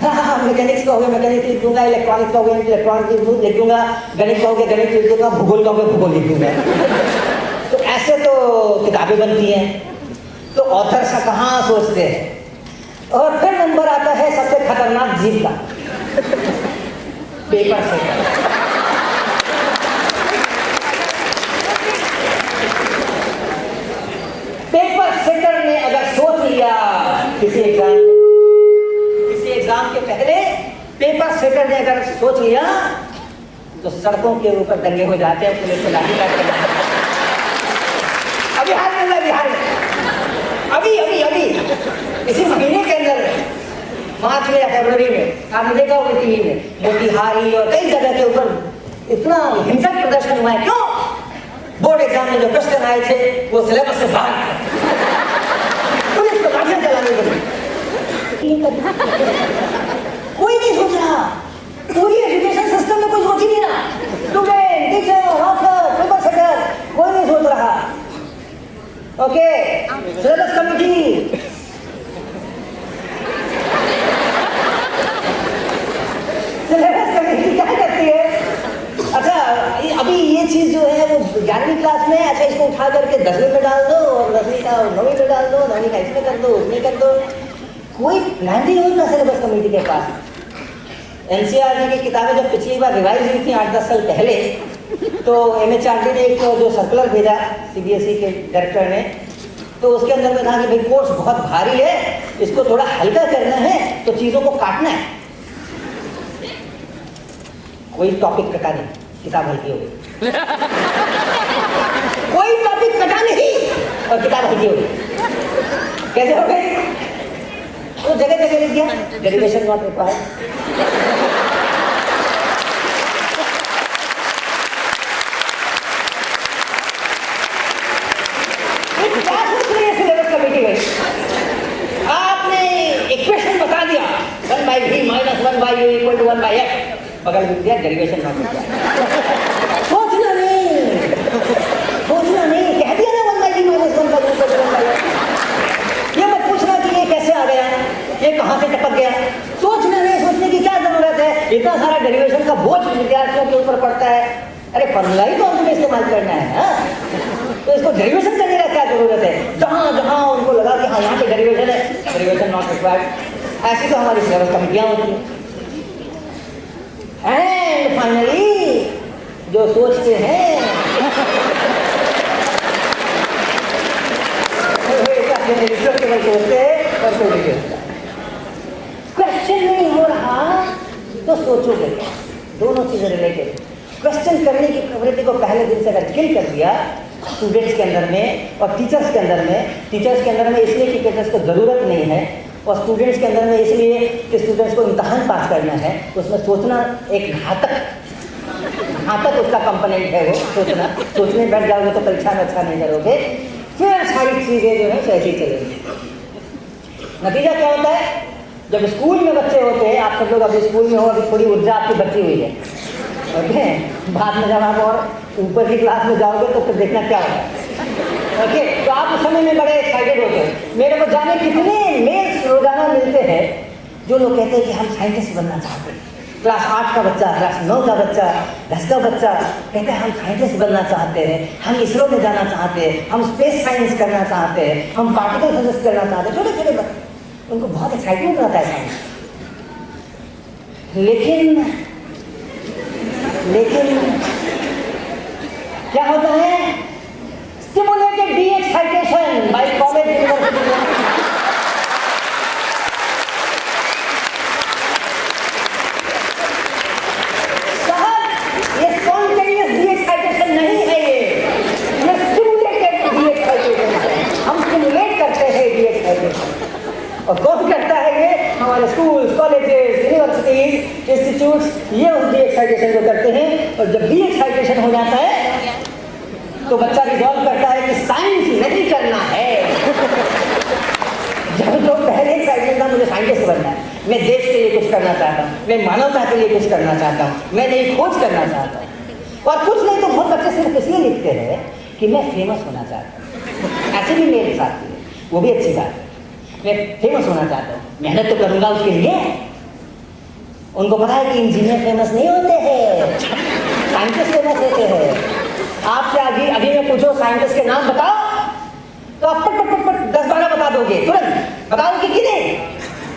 हाँ, मैकेनिक्स का हो गया मैकेनिक्स लिख दूंगा, इलेक्ट्रॉनिक्स का हो गया इलेक्ट्रॉनिक्स लिख दूंगा, गणित का हो गया गणित लिख दूंगा, भूगोल का हो गया भूगोल लिख दूंगा। तो ऐसे तो किताबें बनती हैं। तो ऑथर्स कहाँ सोचते हैं? और फिर नंबर आता है सबसे खतरनाक जीव का, पेपर सेटर। पेपर सेटर ने अगर सोच लिया किसी एग्जाम के पहले, पेपर सेटर ने अगर सोच लिया तो सड़कों के ऊपर दंगे हो जाते हैं, पुलिस को लाठी काट के। अभी हाल में बिहार में अभी इसी महीने के अंदर मार्च में या फरवरी में आपने देखा होगा टीवी में, मोतिहारी और कई जगह के ऊपर इतना हिंसक प्रदर्शन हुआ है। क्यों? बोर्ड एग्जाम में जो प्रश्न आए थे वो सिलेबस से बाहर थे, पुलिस को लाठियां चलाने लगी। कोई नहीं सोच रहा, पूरी एजुकेशन सिस्टम में कोई सोच ही नहीं रहा। Student, teacher, author, paper setter, कोई नहीं सोच रहा। ओके, सिलेबस कमेटी क्या करती है? अच्छा अभी ये चीज जो है वो 11वीं क्लास में, अच्छा इसको उठा करके 10वीं में डाल दो और 10वीं का 9वीं में डाल दो, 9वीं का इसमें कर दो, उसमें कर दो। कोई प्लान नहीं होता सिलेबस कमेटी के पास। एनसीईआरटी की किताबें जब पिछली बार रिवाइज हुई थी 8-10 साल पहले, तो एमएचआरडी ने एक जो सर्कुलर भेजा सीबीएसई के डायरेक्टर ने, तो उसके अंदर में कहा कि भाई कोर्स बहुत भारी है, इसको थोड़ा हल्का करना है तो चीज़ों को काटना है। कोई टॉपिक कटा नहीं, किताब हल्की हो गई। कोई टॉपिक कटा नहीं और किताब हल्की हो गई। कैसे हो गई? तो जगह जगह लिख दिया derivation not required. By u equal to 1 by x, बगल में दिया डेरिवेशन नॉट रिक्वायर्ड। सोचना नहीं, कह दिया ना 1 by u minus 1 by u equal to 1 by x. ये मत पूछना कि ये कैसे आ गया, ये कहाँ से टपक गया। सोचना नहीं, सोचने की क्या जरूरत है। इतना सारा डेरिवेशन का बोझ विद्यार्थियों के ऊपर पड़ता है। अरे फॉर्मूला ही तो हमको इस्तेमाल करना है, तो इसको डेरिवेशन करने का क्या जरूरत है। जहाँ जहाँ उनको लगा कि हाँ यहाँ पे डेरिवेशन है, डेरिवेशन नॉट रिक्वायर्ड। ऐसी तो हमारी सिलेबस कमिटियाँ होती हैं। एंड फाइनली जो सोचते हैं केवल सोचते हैं और कोई नहीं सोचता। क्वेश्चन नहीं हो रहा तो सोचोगे क्या। दोनों चीजें रिलेटेड। क्वेश्चन करने की प्रवृत्ति को पहले दिन से अगर किल कर दिया स्टूडेंट्स के अंदर में और टीचर्स के अंदर में इसलिए कि टीचर्स को ज़रूरत नहीं है, और स्टूडेंट्स के अंदर में इसलिए कि स्टूडेंट्स को इम्तहान पास करना है, उसमें सोचना एक घातक उसका कंपोनेंट है। वो सोचने बैठ जाओगे तो परीक्षा में अच्छा नहीं करोगे, फिर सारी चीज़ें जो है ऐसी चलेंगी। नतीजा क्या होता है, जब स्कूल में बच्चे होते हैं, आप सब लोग अभी स्कूल में हो, अभी थोड़ी ऊर्जा आपकी बची हुई है, ओके। बाद में जब आप और ऊपर की क्लास में जाओगे तो फिर देखना क्या होगा, ओके। तो आप उस समय में बड़े एक्साइटेड होते हैं। मेरे को जाने कितने मेल्स रोजाना मिलते हैं जो लोग कहते हैं कि हम साइंटिस्ट बनना चाहते हैं। क्लास 8 का बच्चा, क्लास 9 का बच्चा, 10 का बच्चा कहते हैं हम साइंटिस्ट बनना चाहते हैं, हम इसरो में जाना चाहते हैं, हम स्पेस साइंस करना चाहते हैं, हम पार्टिकल फिजिक्स करना चाहते हैं। छोटे छोटे बच्चे, उनको बहुत एक्साइटमेंट रहता है साइंस। लेकिन क्या होता है, stimulated de excitation by college university. और कौन करता है ये, हमारे स्कूल्स, कॉलेजेस, यूनिवर्सिटीज, इंस्टीट्यूट्स, ये उस डी एक्साइटेशन को करते हैं। और जब डी एक्साइटेशन हो जाता है तो बच्चा रिजॉल्व करता है कि साइंस नहीं करना है। जब जो पहले एक्साइटेड था मुझे साइंटिस्ट बनना है, मैं देश के लिए कुछ करना चाहता हूँ, मैं मानवता के लिए कुछ करना चाहता हूँ, मैं नई खोज करना चाहता हूँ। और कुछ नहीं तो बहुत बच्चे सिर्फ इसलिए लिखते हैं कि मैं फेमस होना चाहता हूँ। ऐसे भी मेरे साथ है, वो भी अच्छी बात है, मैं फेमस होना चाहता हूँ, मेहनत तो करूँगा उसके लिए। उनको पता है कि इंजीनियर फेमस नहीं होते हैं, साइंटिस्ट फेमस होते हैं। आपसे अभी मैं पूछो साइंटिस्ट के नाम बताओ तो आप पट 10-12 बता दोगे तुरंत। बताओ कि नहीं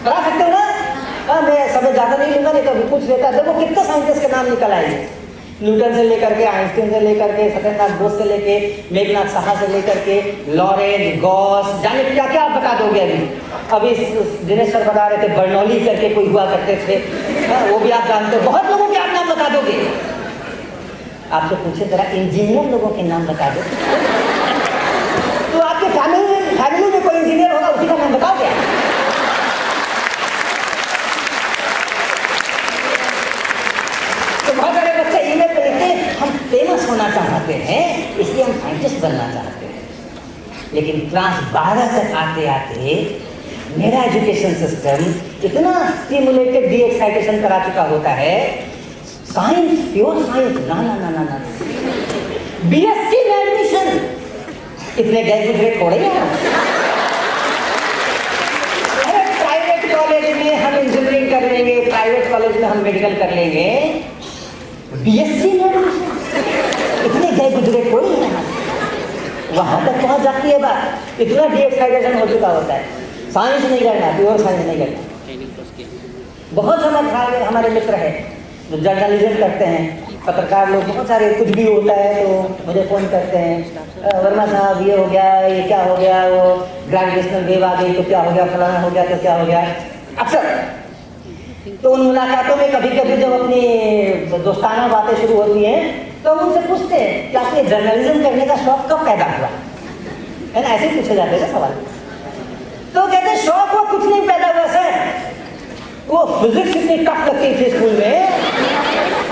बता सकते हो ना। मैं समय ज़्यादा नहीं लूँगा, नहीं तो अभी पूछ लेता। देखो कितने साइंटिस्ट के नाम निकल आएंगे, न्यूटन से लेकर के, आइंस्टीन से लेकर के, सत्येंद्रनाथ बोस से लेके, मेघनाथ साहा से लेकर के, लॉरेंस, गॉस, जाने क्या क्या आप बता दोगे। अभी दिनेश सर बता रहे थे बर्नौली करके कोई हुआ करते थे, वो भी आप जानते हो। बहुत लोगों के आप नाम बता दोगे। आपसे पूछे जरा इंजीनियर लोगों के नाम बता दो, तो आपके फैमिली में कोई इंजीनियर होगा, उसी का नाम बताओ क्या। तो बहुत सारे बच्चे ईमेल पे लिखते हैं हम फेमस होना चाहते हैं इसलिए हम साइंटिस्ट बनना चाहते हैं। लेकिन क्लास 12 तक आते आते मेरा एजुकेशन सिस्टम इतना स्टिमुलेटेड डी एक्साइटेशन करा चुका होता है। साइंस, प्योर साइंस, ना। बीएससी में एडमिशन, इतने गए गुजरे थोड़े हैं। अरे प्राइवेट कॉलेज में हम इंजीनियरिंग कर लेंगे, प्राइवेट कॉलेज में हम मेडिकल कर लेंगे, बीएससी में एडमिशन, इतने गए गुजरे थोड़ी हैं। वहां तक पहुंच जाती है बात, इतना डी एक्साइटेशन हो चुका होता है। साइंस नहीं करना, प्योर साइंस नहीं करना। बहुत सारे हमारे मित्र हैं जो जर्नलिज्म करते हैं, पत्रकार लोग, बहुत सारे, कुछ भी होता है तो मुझे फ़ोन करते हैं, वर्मा साहब ये हो गया, ये क्या हो गया, वो ग्रेविटेशनल वेव आ गई तो क्या हो गया, फलाना हो गया तो क्या हो गया। अक्सर तो उन मुलाकातों में कभी कभी जब अपनी दोस्ताना बातें शुरू होती हैं तो हम उनसे पूछते हैं कि आपके जर्नलिज्म करने का शौक कब पैदा हुआ, है ना, ऐसे ही पूछे जाते हैं सवाल। तो कहते हैं शौक वो कुछ नहीं पैदा हुआ सर, वो फिजिक्स इतनी टफ लगती थी स्कूल में,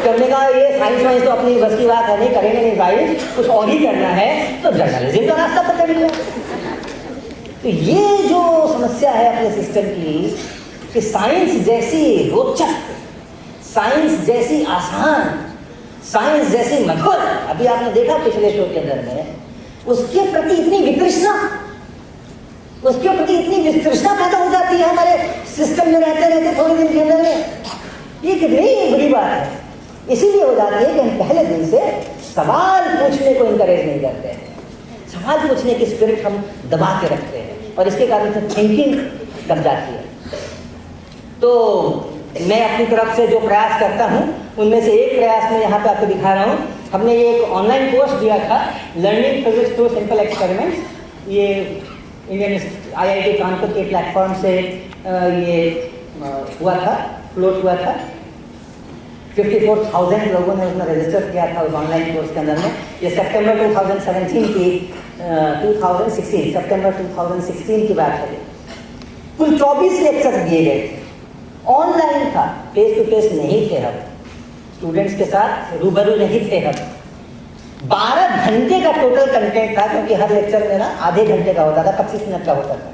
करने का ये साइंस वाइंस तो अपनी बस की बात है, नहीं करेंगे नहीं साइंस, कुछ और ही करना है, तो जर्नलिज्म का रास्ता पकड़ लिया। तो ये जो समस्या है अपने सिस्टम की कि साइंस जैसी रोचक साइंस जैसी आसान, साइंस जैसी मधुर, अभी आपने देखा पिछले शो के अंदर में, उसके प्रति इतनी वितृष्णा, उसके प्रति इतनी वितृष्णा पैदा हो जाती है हमारे सिस्टम में रहते रहते थोड़े दिन के अंदर में, ये कितनी बड़ी बात है। इसीलिए हो जाती है कि हम पहले दिन से सवाल पूछने को इनकरेज नहीं करते हैं, सवाल पूछने की स्पिरिट हम दबा के रखते हैं और इसके कारण से थिंकिंग दब जाती है। तो मैं अपनी तरफ से जो प्रयास करता हूँ उनमें से एक प्रयास में यहाँ पे आपको दिखा रहा हूँ। हमने ये एक ऑनलाइन कोर्स दिया था, learning physics through simple experiments. ये इंडियन IIT कानपुर के प्लेटफॉर्म से ये हुआ था, फ्लोट हुआ था। 54,000 लोगों ने उसमें रजिस्टर किया था उस ऑनलाइन कोर्स के अंदर में। ये सितंबर 2017 की 2016 सितंबर 2016 की बात है। कुल 24 लेक्चर दिए गए थे, ऑनलाइन था, फेस टू फेस नहीं थे हम, स्टूडेंट्स के साथ रूबरू नहीं थे हम। 12 घंटे का टोटल कंटेंट था, क्योंकि हर लेक्चर में ना आधे घंटे का होता था, 25 मिनट का होता था,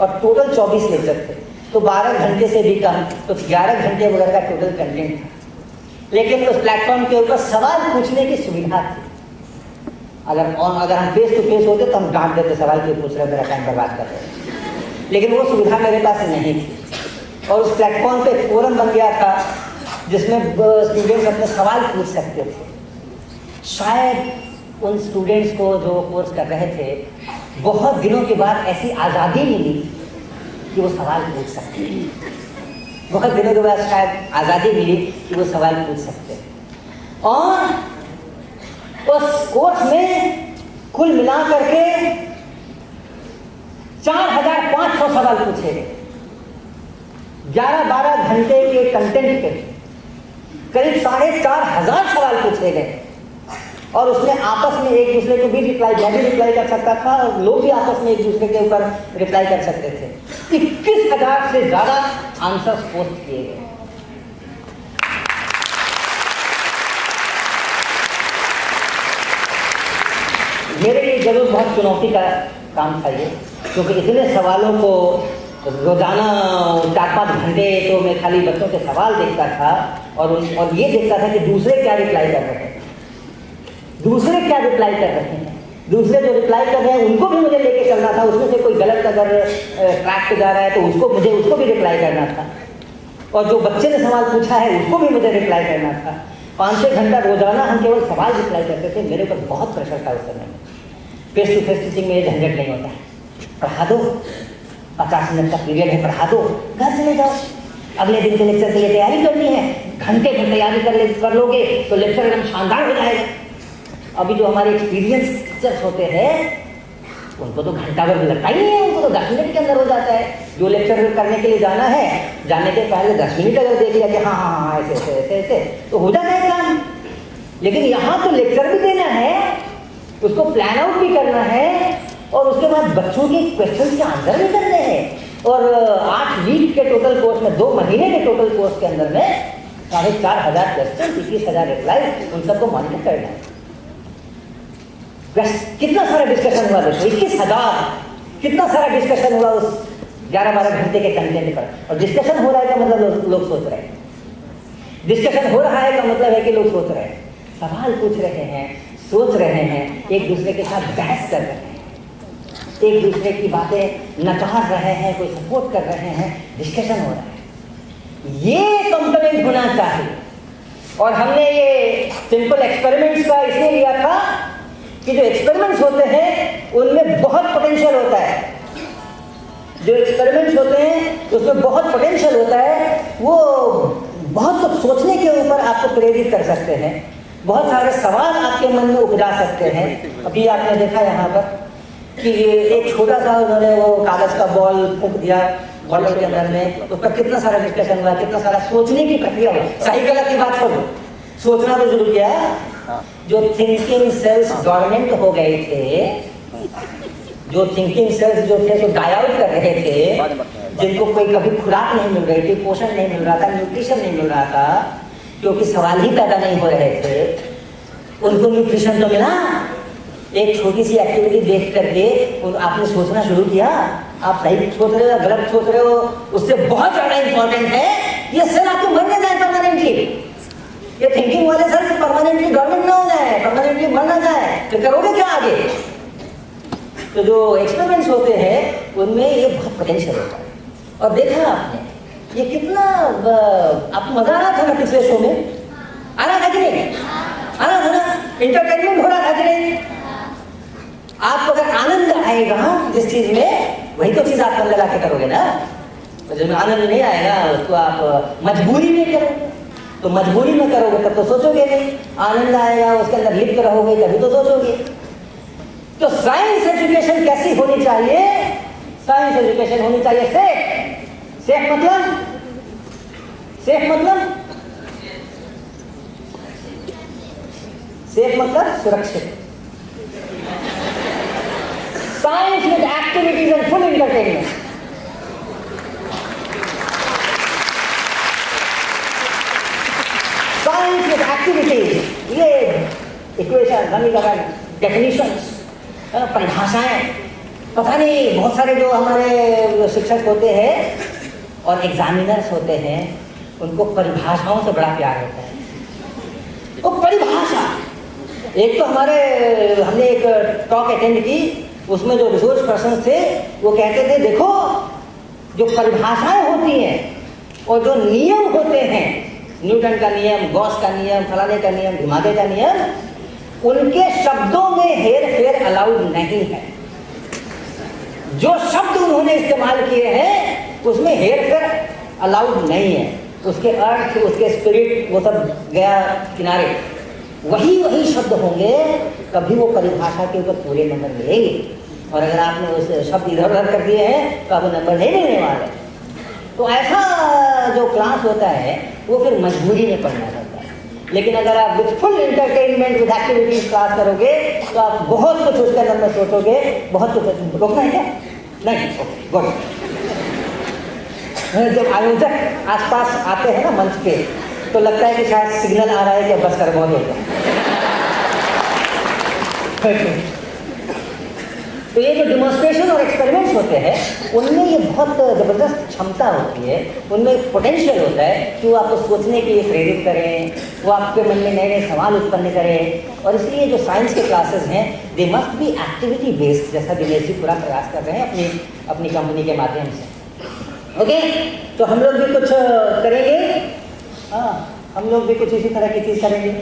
और टोटल 24 लेक्चर थे, तो 12 घंटे से भी कम, तो 11 घंटे वगैरह का टोटल कंटेंट था। लेकिन उस प्लेटफॉर्म के ऊपर सवाल पूछने की सुविधा थी। अगर हम फेस टू फेस होते तो हम डांट देते, सवाल क्यों पूछ रहे, मेरा टाइम बर्बाद कर रहे। लेकिन वो सुविधा मेरे पास नहीं थी, और उस प्लेटफॉर्म पे एक फोरम बन गया था जिसमें स्टूडेंट्स अपने सवाल पूछ सकते थे। शायद उन स्टूडेंट्स को जो कोर्स कर रहे थे, बहुत दिनों के बाद ऐसी आज़ादी मिली कि वो सवाल पूछ सकते, बहुत दिनों के बाद शायद आज़ादी मिली कि वो सवाल पूछ सकते। और उस कोर्स में कुल मिला करके 4,500 सवाल पूछे गए। 11-12 घंटे के कंटेंट पे करीब 4,500 सवाल पूछे गए, और उसमें आपस में एक दूसरे को भी रिप्लाई, मैं भी रिप्लाई कर सकता था और लोग भी आपस में एक दूसरे के ऊपर रिप्लाई कर सकते थे। 21,000 से ज़्यादा आंसर्स पोस्ट किए गए। मेरे लिए जरूर बहुत चुनौती का काम था ये, क्योंकि इतने सवालों को रोजाना 4-5 घंटे तो मैं खाली बच्चों के सवाल देखता था, और ये देखता था कि दूसरे क्या रिप्लाई कर रहे हैं, दूसरे क्या रिप्लाई कर रहे हैं, दूसरे जो रिप्लाई कर रहे हैं उनको भी मुझे लेके चलना था। उसमें से कोई गलत अगर ट्रैक पे जा रहा है तो उसको भी रिप्लाई करना था, और जो बच्चे ने सवाल पूछा है उसको भी मुझे रिप्लाई करना था। 5-6 घंटा रोजाना हम केवल सवाल रिप्लाई करते थे। मेरे ऊपर बहुत प्रेशर था उस समय में। फेस टू फेस टीचिंग में ये झंझट नहीं होता है, पढ़ा दो, 50 मिनट का पीरियड है, पढ़ा दो, घर चले जाओ, अगले दिन के लेक्चर के लिए तैयारी करनी है, घंटे भर तैयारी कर लोगे तो लेक्चर एकदम शानदार हो जाएगा। अभी जो हमारे एक्सपीरियंस टीचर्स होते हैं उनको तो घंटा भर लगता ही नहीं है, उनको तो 10 मिनट के अंदर हो जाता है। जो लेक्चर करने के लिए जाना है, जाने के पहले 10 मिनट अगर देख लिया कि हाँ ऐसे तो हो जाता है काम। लेकिन यहाँ तो लेक्चर भी देना है, उसको प्लान आउट भी करना है, और उसके बाद बच्चों के क्वेश्चन के आंसर भी करने हैं। और 8 वीक के टोटल कोर्स में, 2 महीने के टोटल कोर्स के अंदर में 4,500 क्वेश्चन, 21,000 रिप्लाई, उन सबको मॉनिटर करना है। कितना सारा डिस्कशन हुआ दोस्तों, 21,000, कितना सारा डिस्कशन हुआ उस 11-12 घंटे के कंटेंट पर। और डिस्कशन हो रहा है का मतलब लोग सोच रहे हैं, डिस्कशन हो रहा है का मतलब है कि लोग सोच रहे हैं, सवाल पूछ रहे हैं, सोच रहे हैं, एक दूसरे के साथ बहस कर रहे हैं, एक दूसरे की बातें नकार रहे हैं, कोई सपोर्ट कर रहे हैं, डिस्कशन हो रहा है। ये कंपोनेंट होना चाहिए। और हमने ये सिंपल एक्सपेरिमेंट्स का इसलिए लिया था कि जो एक्सपेरिमेंट्स होते हैं उनमें बहुत पोटेंशियल होता है, जो एक्सपेरिमेंट्स होते हैं उसमें बहुत पोटेंशियल होता है, वो बहुत कुछ सोचने के ऊपर आपको प्रेरित कर सकते हैं, बहुत सारे सवाल आपके मन में उपजा सकते हैं। अभी आपने देखा यहाँ पर कि ये एक छोटा सा उन्होंने वो कागज का बॉल फूंक दिया बॉलर के अंदर में, तो उसका कितना सारा डिस्कशन हुआ, कितना सारा सोचने की प्रक्रिया हुई। सही गलत की बात छोड़ो, सोचना तो शुरू किया। जो थिंकिंग सेल्स डोर्मेंट हो गए थे, जो थिंकिंग सेल्स जो थे तो डाई आउट कर रहे थे, जिनको कोई कभी खुराक नहीं मिल रही थी, पोषण नहीं मिल रहा था, न्यूट्रिशन नहीं मिल रहा था, क्योंकि सवाल ही पैदा नहीं हो रहे थे, उनको न्यूट्रिशन तो मिला। एक छोटी सी एक्टिविटी देख करके आपने सोचना शुरू किया, आप सही सोच रहे हो या गलत सोच रहे हो, उससे बहुत ज़्यादा इंपॉर्टेंट है ये सेल आपके मरने जाए परमानेंटली। परमानेंटली, ये थिंकिंग वाले सर परमानेंटली गवर्नमेंट ना हो जाए, परमानेंटली मर ना जाए, तो करोगे क्या आगे? तो जो एक्सपेरिमेंट्स होते हैं उनमें ये बहुत पोटेंशियल होता है। और देखा आपने ये कितना आप मजा आ रहा था ना पिछले शो में, आ रहा था कि नहीं? आ रहा था ना, इंटरटेनमेंट हो रहा था कि नहीं? आपको अगर आनंद आएगा जिस चीज में, वही तो चीज आप मन लगा के करोगे ना। तो जब आनंद नहीं आएगा उसको आप मजबूरी में करोगे, तो मजबूरी में करोगे तब तो सोचोगे नहीं। आनंद आएगा उसके अंदर लिप्त रहोगे तभी तो सोचोगे। तो साइंस एजुकेशन कैसी होनी चाहिए? साइंस एजुकेशन होनी चाहिए सेफ। सेफ मतलब, सेफ मतलब, सेफ मतलब सुरक्षित। Science with activities and full entertainment. Science with activities, ये इक्वेशन, समीकरण, डेफिनेशंस, परिभाषाएं, पता नहीं बहुत सारे जो हमारे शिक्षक होते हैं और एग्जामिनर्स होते हैं उनको परिभाषाओं से बड़ा प्यार होता है। वो परिभाषा, एक तो हमने एक टॉक अटेंड की, उसमें जो रिसोर्स पर्सन थे वो कहते थे देखो जो परिभाषाएं होती हैं और जो नियम होते हैं, न्यूटन का नियम, गॉस का नियम, फलाने का नियम, ढिमाके का नियम, उनके शब्दों में हेर फेर अलाउड नहीं है। जो शब्द उन्होंने इस्तेमाल किए हैं उसमें हेर फेर अलाउड नहीं है। उसके अर्थ, उसके स्पिरिट, वो सब गया किनारे। वही वही शब्द होंगे, कभी वो परिभाषा के ऊपर पूरे नंबर मिलेंगे। और अगर आपने उस शब्द इधर उधर कर दिए हैं तो आपको नंबर नहीं मिलने वाले। तो ऐसा जो क्लास होता है वो फिर मजबूरी में पढ़ना होता है। लेकिन अगर आप with full entertainment with activities class करोगे तो आप बहुत कुछ उसके अंदर में सोचोगे, बहुत कुछ। रोकना है क्या? नहीं, गुड। जब आयोजक आसपास आते हैं ना मंच पे, तो लगता है कि शायद सिग्नल आ रहा है कि बस कर बहुत हो गया। तो ये जो डेमोन्स्ट्रेशन और एक्सपेरिमेंट्स होते हैं उनमें ये बहुत ज़बरदस्त क्षमता होती है, उनमें पोटेंशियल होता है कि वो आपको सोचने के लिए प्रेरित करें, वो आपके मन में नए नए सवाल उत्पन्न करें। और इसलिए जो साइंस के क्लासेस हैं they must be activity based, जैसा दिनेश जी पूरा प्रयास कर रहे हैं अपनी कंपनी के माध्यम से। ओके, तो हम लोग भी कुछ करेंगे, हाँ हम लोग भी कुछ इसी तरह की चीज़ करेंगे।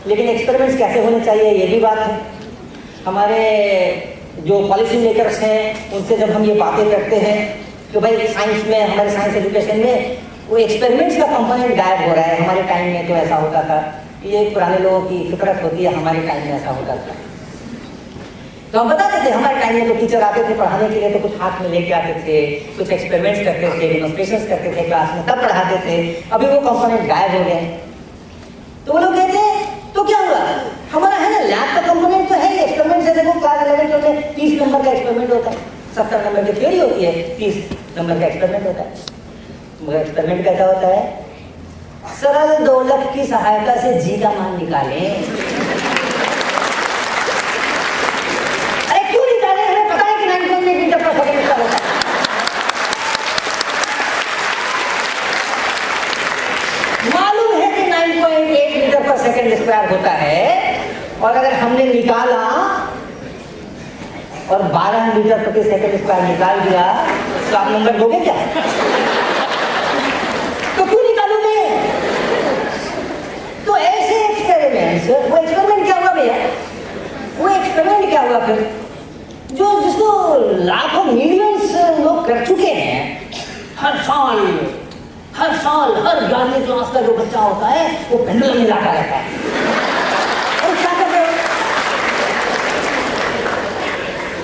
लेकिन एक्सपेरिमेंट्स कैसे होने चाहिए ये भी बात है। हमारे जो पॉलिसी मेकर्स हैं उनसे जब हम ये बातें करते हैं तो भाई साइंस में, हमारे साइंस एजुकेशन में वो एक्सपेरिमेंट्स का कंपोनेंट गायब हो रहा है। हमारे टाइम में तो ऐसा होता था, ये पुराने लोगों की फितरत होती है, हमारे टाइम में ऐसा होता था। तो हम बताते थे हमारे टाइम में तो टीचर आते थे पढ़ाने के लिए तो कुछ हाथ में लेके आते थे, कुछ एक्सपेरिमेंट्स करते थे, डेमोन्स्ट्रेशंस करते थे क्लास में, तब पढ़ाते थे। अभी वो कंपोनेंट गायब हो गए। तो वो लोग कहते हैं तो क्या हुआ, हमारा है ना लैब का कंपोनेंट तो है, एक्सपेरिमेंट से देखो क्लास 11 में 30 नंबर का एक्सपेरिमेंट होता है, 70 नंबर की थ्योरी होती है, 30 नंबर का एक्सपेरिमेंट होता है। मगर एक्सपेरिमेंट कैसा होता है? सरल दौलत की सहायता से जी का मान निकालें। मालूम है कि 9.8 मीटर पर सेकंड स्क्वायर होता है, और अगर हमने निकाला और 12 मीटर प्रति सेकंड स्क्वायर निकाल दिया तो आप नंबर दोगे क्या? तो क्यों निकालोगे? तो ऐसे एक्सपेरिमेंट्स, वो एक्सपेरिमेंट क्या हुआ भैया? वो एक्सपेरिमेंट क्या हुआ फिर? जिसको लाखों मिलियंस लोग कर चुके हैं, हर साल हर 11वीं क्लास का जो बच्चा होता है वो पेंडुलम मिलाता रहता है। और क्या कर रहे हो?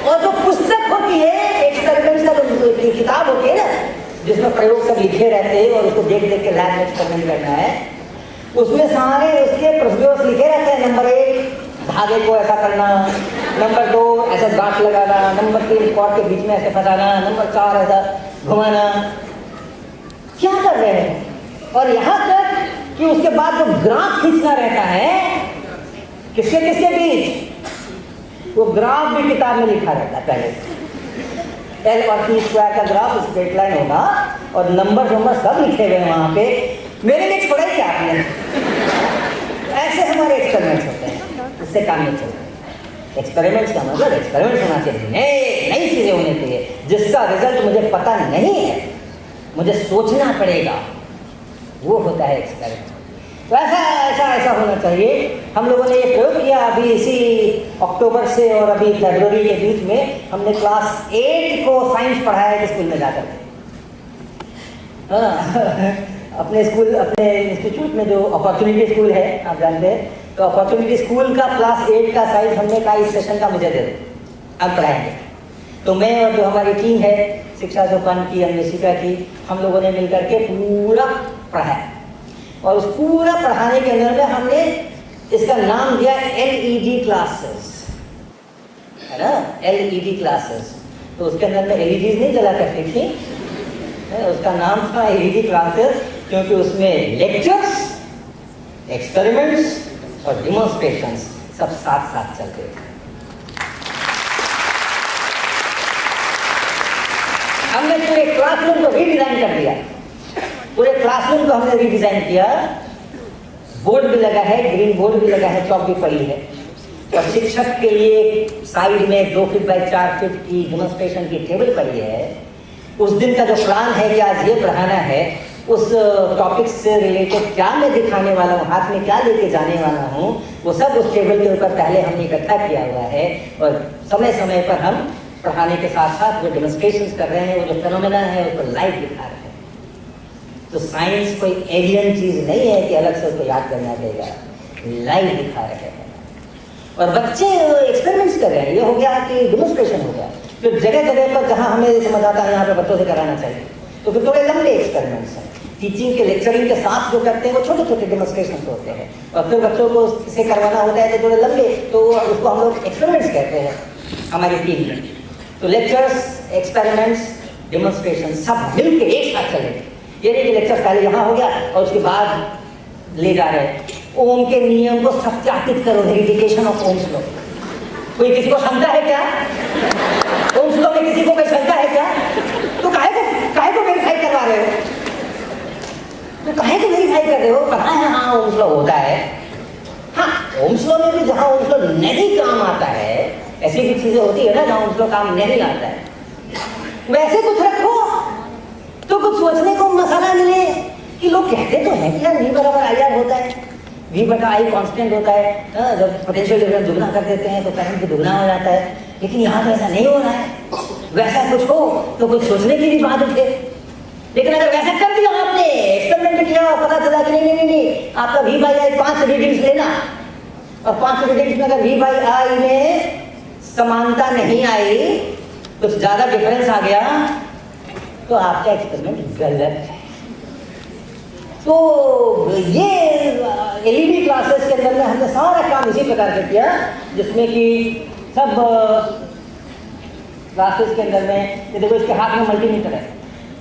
और जो पुस्तक होती है, एक्सपेरिमेंट्स का जो किताब होती है ना, जिसमें प्रयोग सब लिखे रहते हैं और उसको देख देख के लैब में एक्सपेरिमेंट करना है, उसमें सारे उसके प्रयोग लिखे रहते हैं। नंबर 1 धागे को ऐसा करना, नंबर 2 ऐसा गांठ लगाना, नंबर 3 कॉर्ड के बीच में ऐसे फंसाना, नंबर 4 ऐसा घुमाना। क्या कर रहे हैं? और यहाँ तक कि उसके बाद जो ग्राफ खींचना रहता है किसके किसके बीच, वो ग्राफ भी किताब में लिखा रहता है पहले से। एल और टी स्क्वायर का ग्राफ स्ट्रेट लाइन होगा और नंबर सब लिखे हुए हैं वहां पे। मेरे लिए छोड़ा ही क्या आपने? पढ़ाएंगे। ऐसे हमारे एक्सपेरिमेंट्स होते हैं, इससे काम नहीं चलता। एक्सपेरिमेंट्स का मतलब एक्सपेरिमेंट्स होना चाहिए, नई चीज़ें होनी चाहिए जिसका रिजल्ट मुझे पता नहीं है, मुझे सोचना पड़ेगा, वो होता है एक्सपेरिमेंट। तो ऐसा होना चाहिए। हम लोगों ने ये प्रयोग किया अभी इसी अक्टूबर से और अभी फरवरी के बीच में हमने क्लास 8 को साइंस पढ़ाया है स्कूल में जाकर के। अपने स्कूल, अपने इंस्टीट्यूट में जो अपॉर्चुनिटी स्कूल है आप जानते हैं, तो अपॉर्चुनिटी स्कूल का क्लास 8 का साइज हमने कहा इस सेशन का मुझे दे दो, अब पढ़ाएंगे। तो मैं और जो हमारी टीम है शिक्षा चौपान की, अन्वेषिका की, हम लोगों ने मिलकर के पूरा पढ़ाया और उस पूरा पढ़ाने के अंदर में हमने इसका नाम दिया LED क्लासेस, है ना, LED क्लासेस। तो उसके अंदर में LEDs नहीं जला करती थी, उसका नाम था LED क्लासेस, क्योंकि उसमें लेक्चर्स, एक्सपेरिमेंट्स और डिमॉन्स्ट्रेशंस सब साथ साथ चलते थे। हमने पूरे क्लासरूम को रीडिजाइन कर दिया, पूरे क्लासरूम को हमने रीडिजाइन किया। बोर्ड भी लगा है, ग्रीन बोर्ड भी लगा है, चौक भी पड़ी है और शिक्षक के लिए साइड में 2 फीट बाय 4 फीट की डेमोन्स्ट्रेशन की टेबल पड़ी है। उस दिन का जो प्लान है कि आज ये पढ़ाना है, उस टॉपिक से रिलेटेड क्या मैं दिखाने वाला हूँ, हाथ में क्या लेके जाने वाला हूँ, वो सब उस टेबल के ऊपर पहले हमने इकट्ठा किया हुआ है और समय समय पर हम पढ़ाने के साथ साथ जो डेमोन्स्ट्रेशंस कर रहे हैं, वो जो फेनोमेना है उसको लाइव दिखा रहे हैं। तो साइंस कोई एलियन चीज़ नहीं है कि अलग से उसको याद करना पड़ेगा, लाइव दिखा रहे हैं और बच्चे एक्सपेरिमेंट्स कर रहे हैं। ये हो गया कि डेमोन्स्ट्रेशन हो गया। फिर जगह जगह पर जहाँ हमें समझ आता है यहाँ पर बच्चों से कराना चाहिए, तो फिर थोड़े लंबे एक्सपेरिमेंट्स हैं। टीचिंग के लेक्चरिंग के साथ जो करते हैं वो छोटे छोटे डेमोन्स्ट्रेशन होते हैं और फिर बच्चों को इसे करवाना होता है तो थोड़े लंबे, तो उसको हम लोग एक्सपेरिमेंट्स कहते हैं हमारी टीम में। तो लेक्चर्स, एक्सपेरिमेंट्स, डेमोन्स्ट्रेशन सब मिल के एक साथ चलेंगे। ये नहीं कि लेक्चर पहले यहाँ हो गया और उसके बाद ले जा रहे हैं। ओम के नियम को सत्यापित करो, वेरिफिकेशन ऑफ ओम्स लॉ। कोई किसी को शंका है क्या? ओम्स लॉ में किसी को कोई शंका है क्या? तो काहे को वेरीफाई करवा रहे हो? तो काहे को वेरीफाई कर रहे हो? पता है हाँ ओम्स लॉ होता है। हाँ, ओम्स लॉ में भी जहाँ ओम्स लॉ नहीं काम आता है, ऐसी भी चीजें होती है ना जहाँ ओम्स लॉ काम नहीं आता है, वैसे कुछ रखो तो कुछ सोचने को मसाला मिले कि लोग कहते तो हैं कि यार V बराबर IR होता है, V बटा I कांस्टेंट होता है, जब पोटेंशियल डिफरेंस दुगना कर देते हैं तो करंट भी दुगना हो जाता है। लेकिन यहाँ तो ऐसा नहीं हो रहा है। वैसा कुछ हो तो कुछ सोचने की भी बात उठे। लेकिन अगर वैसा कर दिया आपने, एक्सपेरिमेंट किया, पता चला कि नहीं आपका V बाई I 5 रीडिंग्स लेना और 5 रीडिंग्स में अगर V बाई I में समानता नहीं आई, कुछ ज्यादा डिफरेंस आ गया, तो आपका एक्सपेरिमेंट गलत है। तो ये LED क्लासेस के अंदर में हमने सारा काम इसी प्रकार से किया, जिसमें कि सब क्लासेस के अंदर में ये देखो इसके हाथ में मल्टीमीटर है।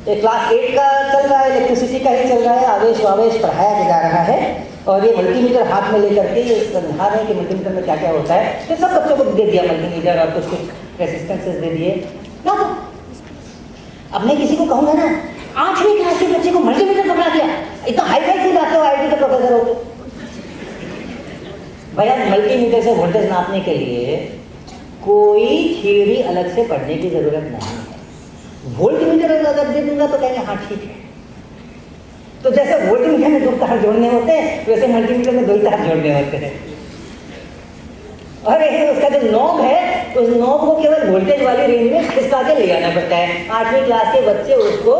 ये क्लास 8 का चल रहा है, इलेक्ट्रिसिटी का ही चल रहा है, आवेश आवेश पढ़ाया जा रहा है और ये मल्टीमीटर हाथ में लेकर के ये समझा रहे हैं कि मल्टीमीटर में क्या क्या होता है। ये सब बच्चों को दे दिया मल्टीमीटर और कुछ कुछ रेसिस्टेंसेस दे दिए ना। तो अब मैं किसी को कहूँगा ना 8वीं क्लास के बच्चे को मल्टीमीटर पकड़ा दिया, इतना हाई फाई क्यों जाते हो, IT का प्रोफेसर हो भैया। मल्टीमीटर से वोल्टेज नापने के लिए कोई थियरी अलग से पढ़ने की जरूरत नहीं है। वोल्टमीटर अगर दे दूंगा तो कहेंगे हाँ ठीक है। तो जैसे वोल्टमीटर में 2 तार जोड़ने होते हैं, वैसे मल्टीमीटर में 2 तार जोड़ने होते हैं। और उसका जो नॉब है, उस नॉब को केवल वोल्टेज वाली रेंज में खिसका के ले आना पड़ता है। 8वीं क्लास के बच्चे उसको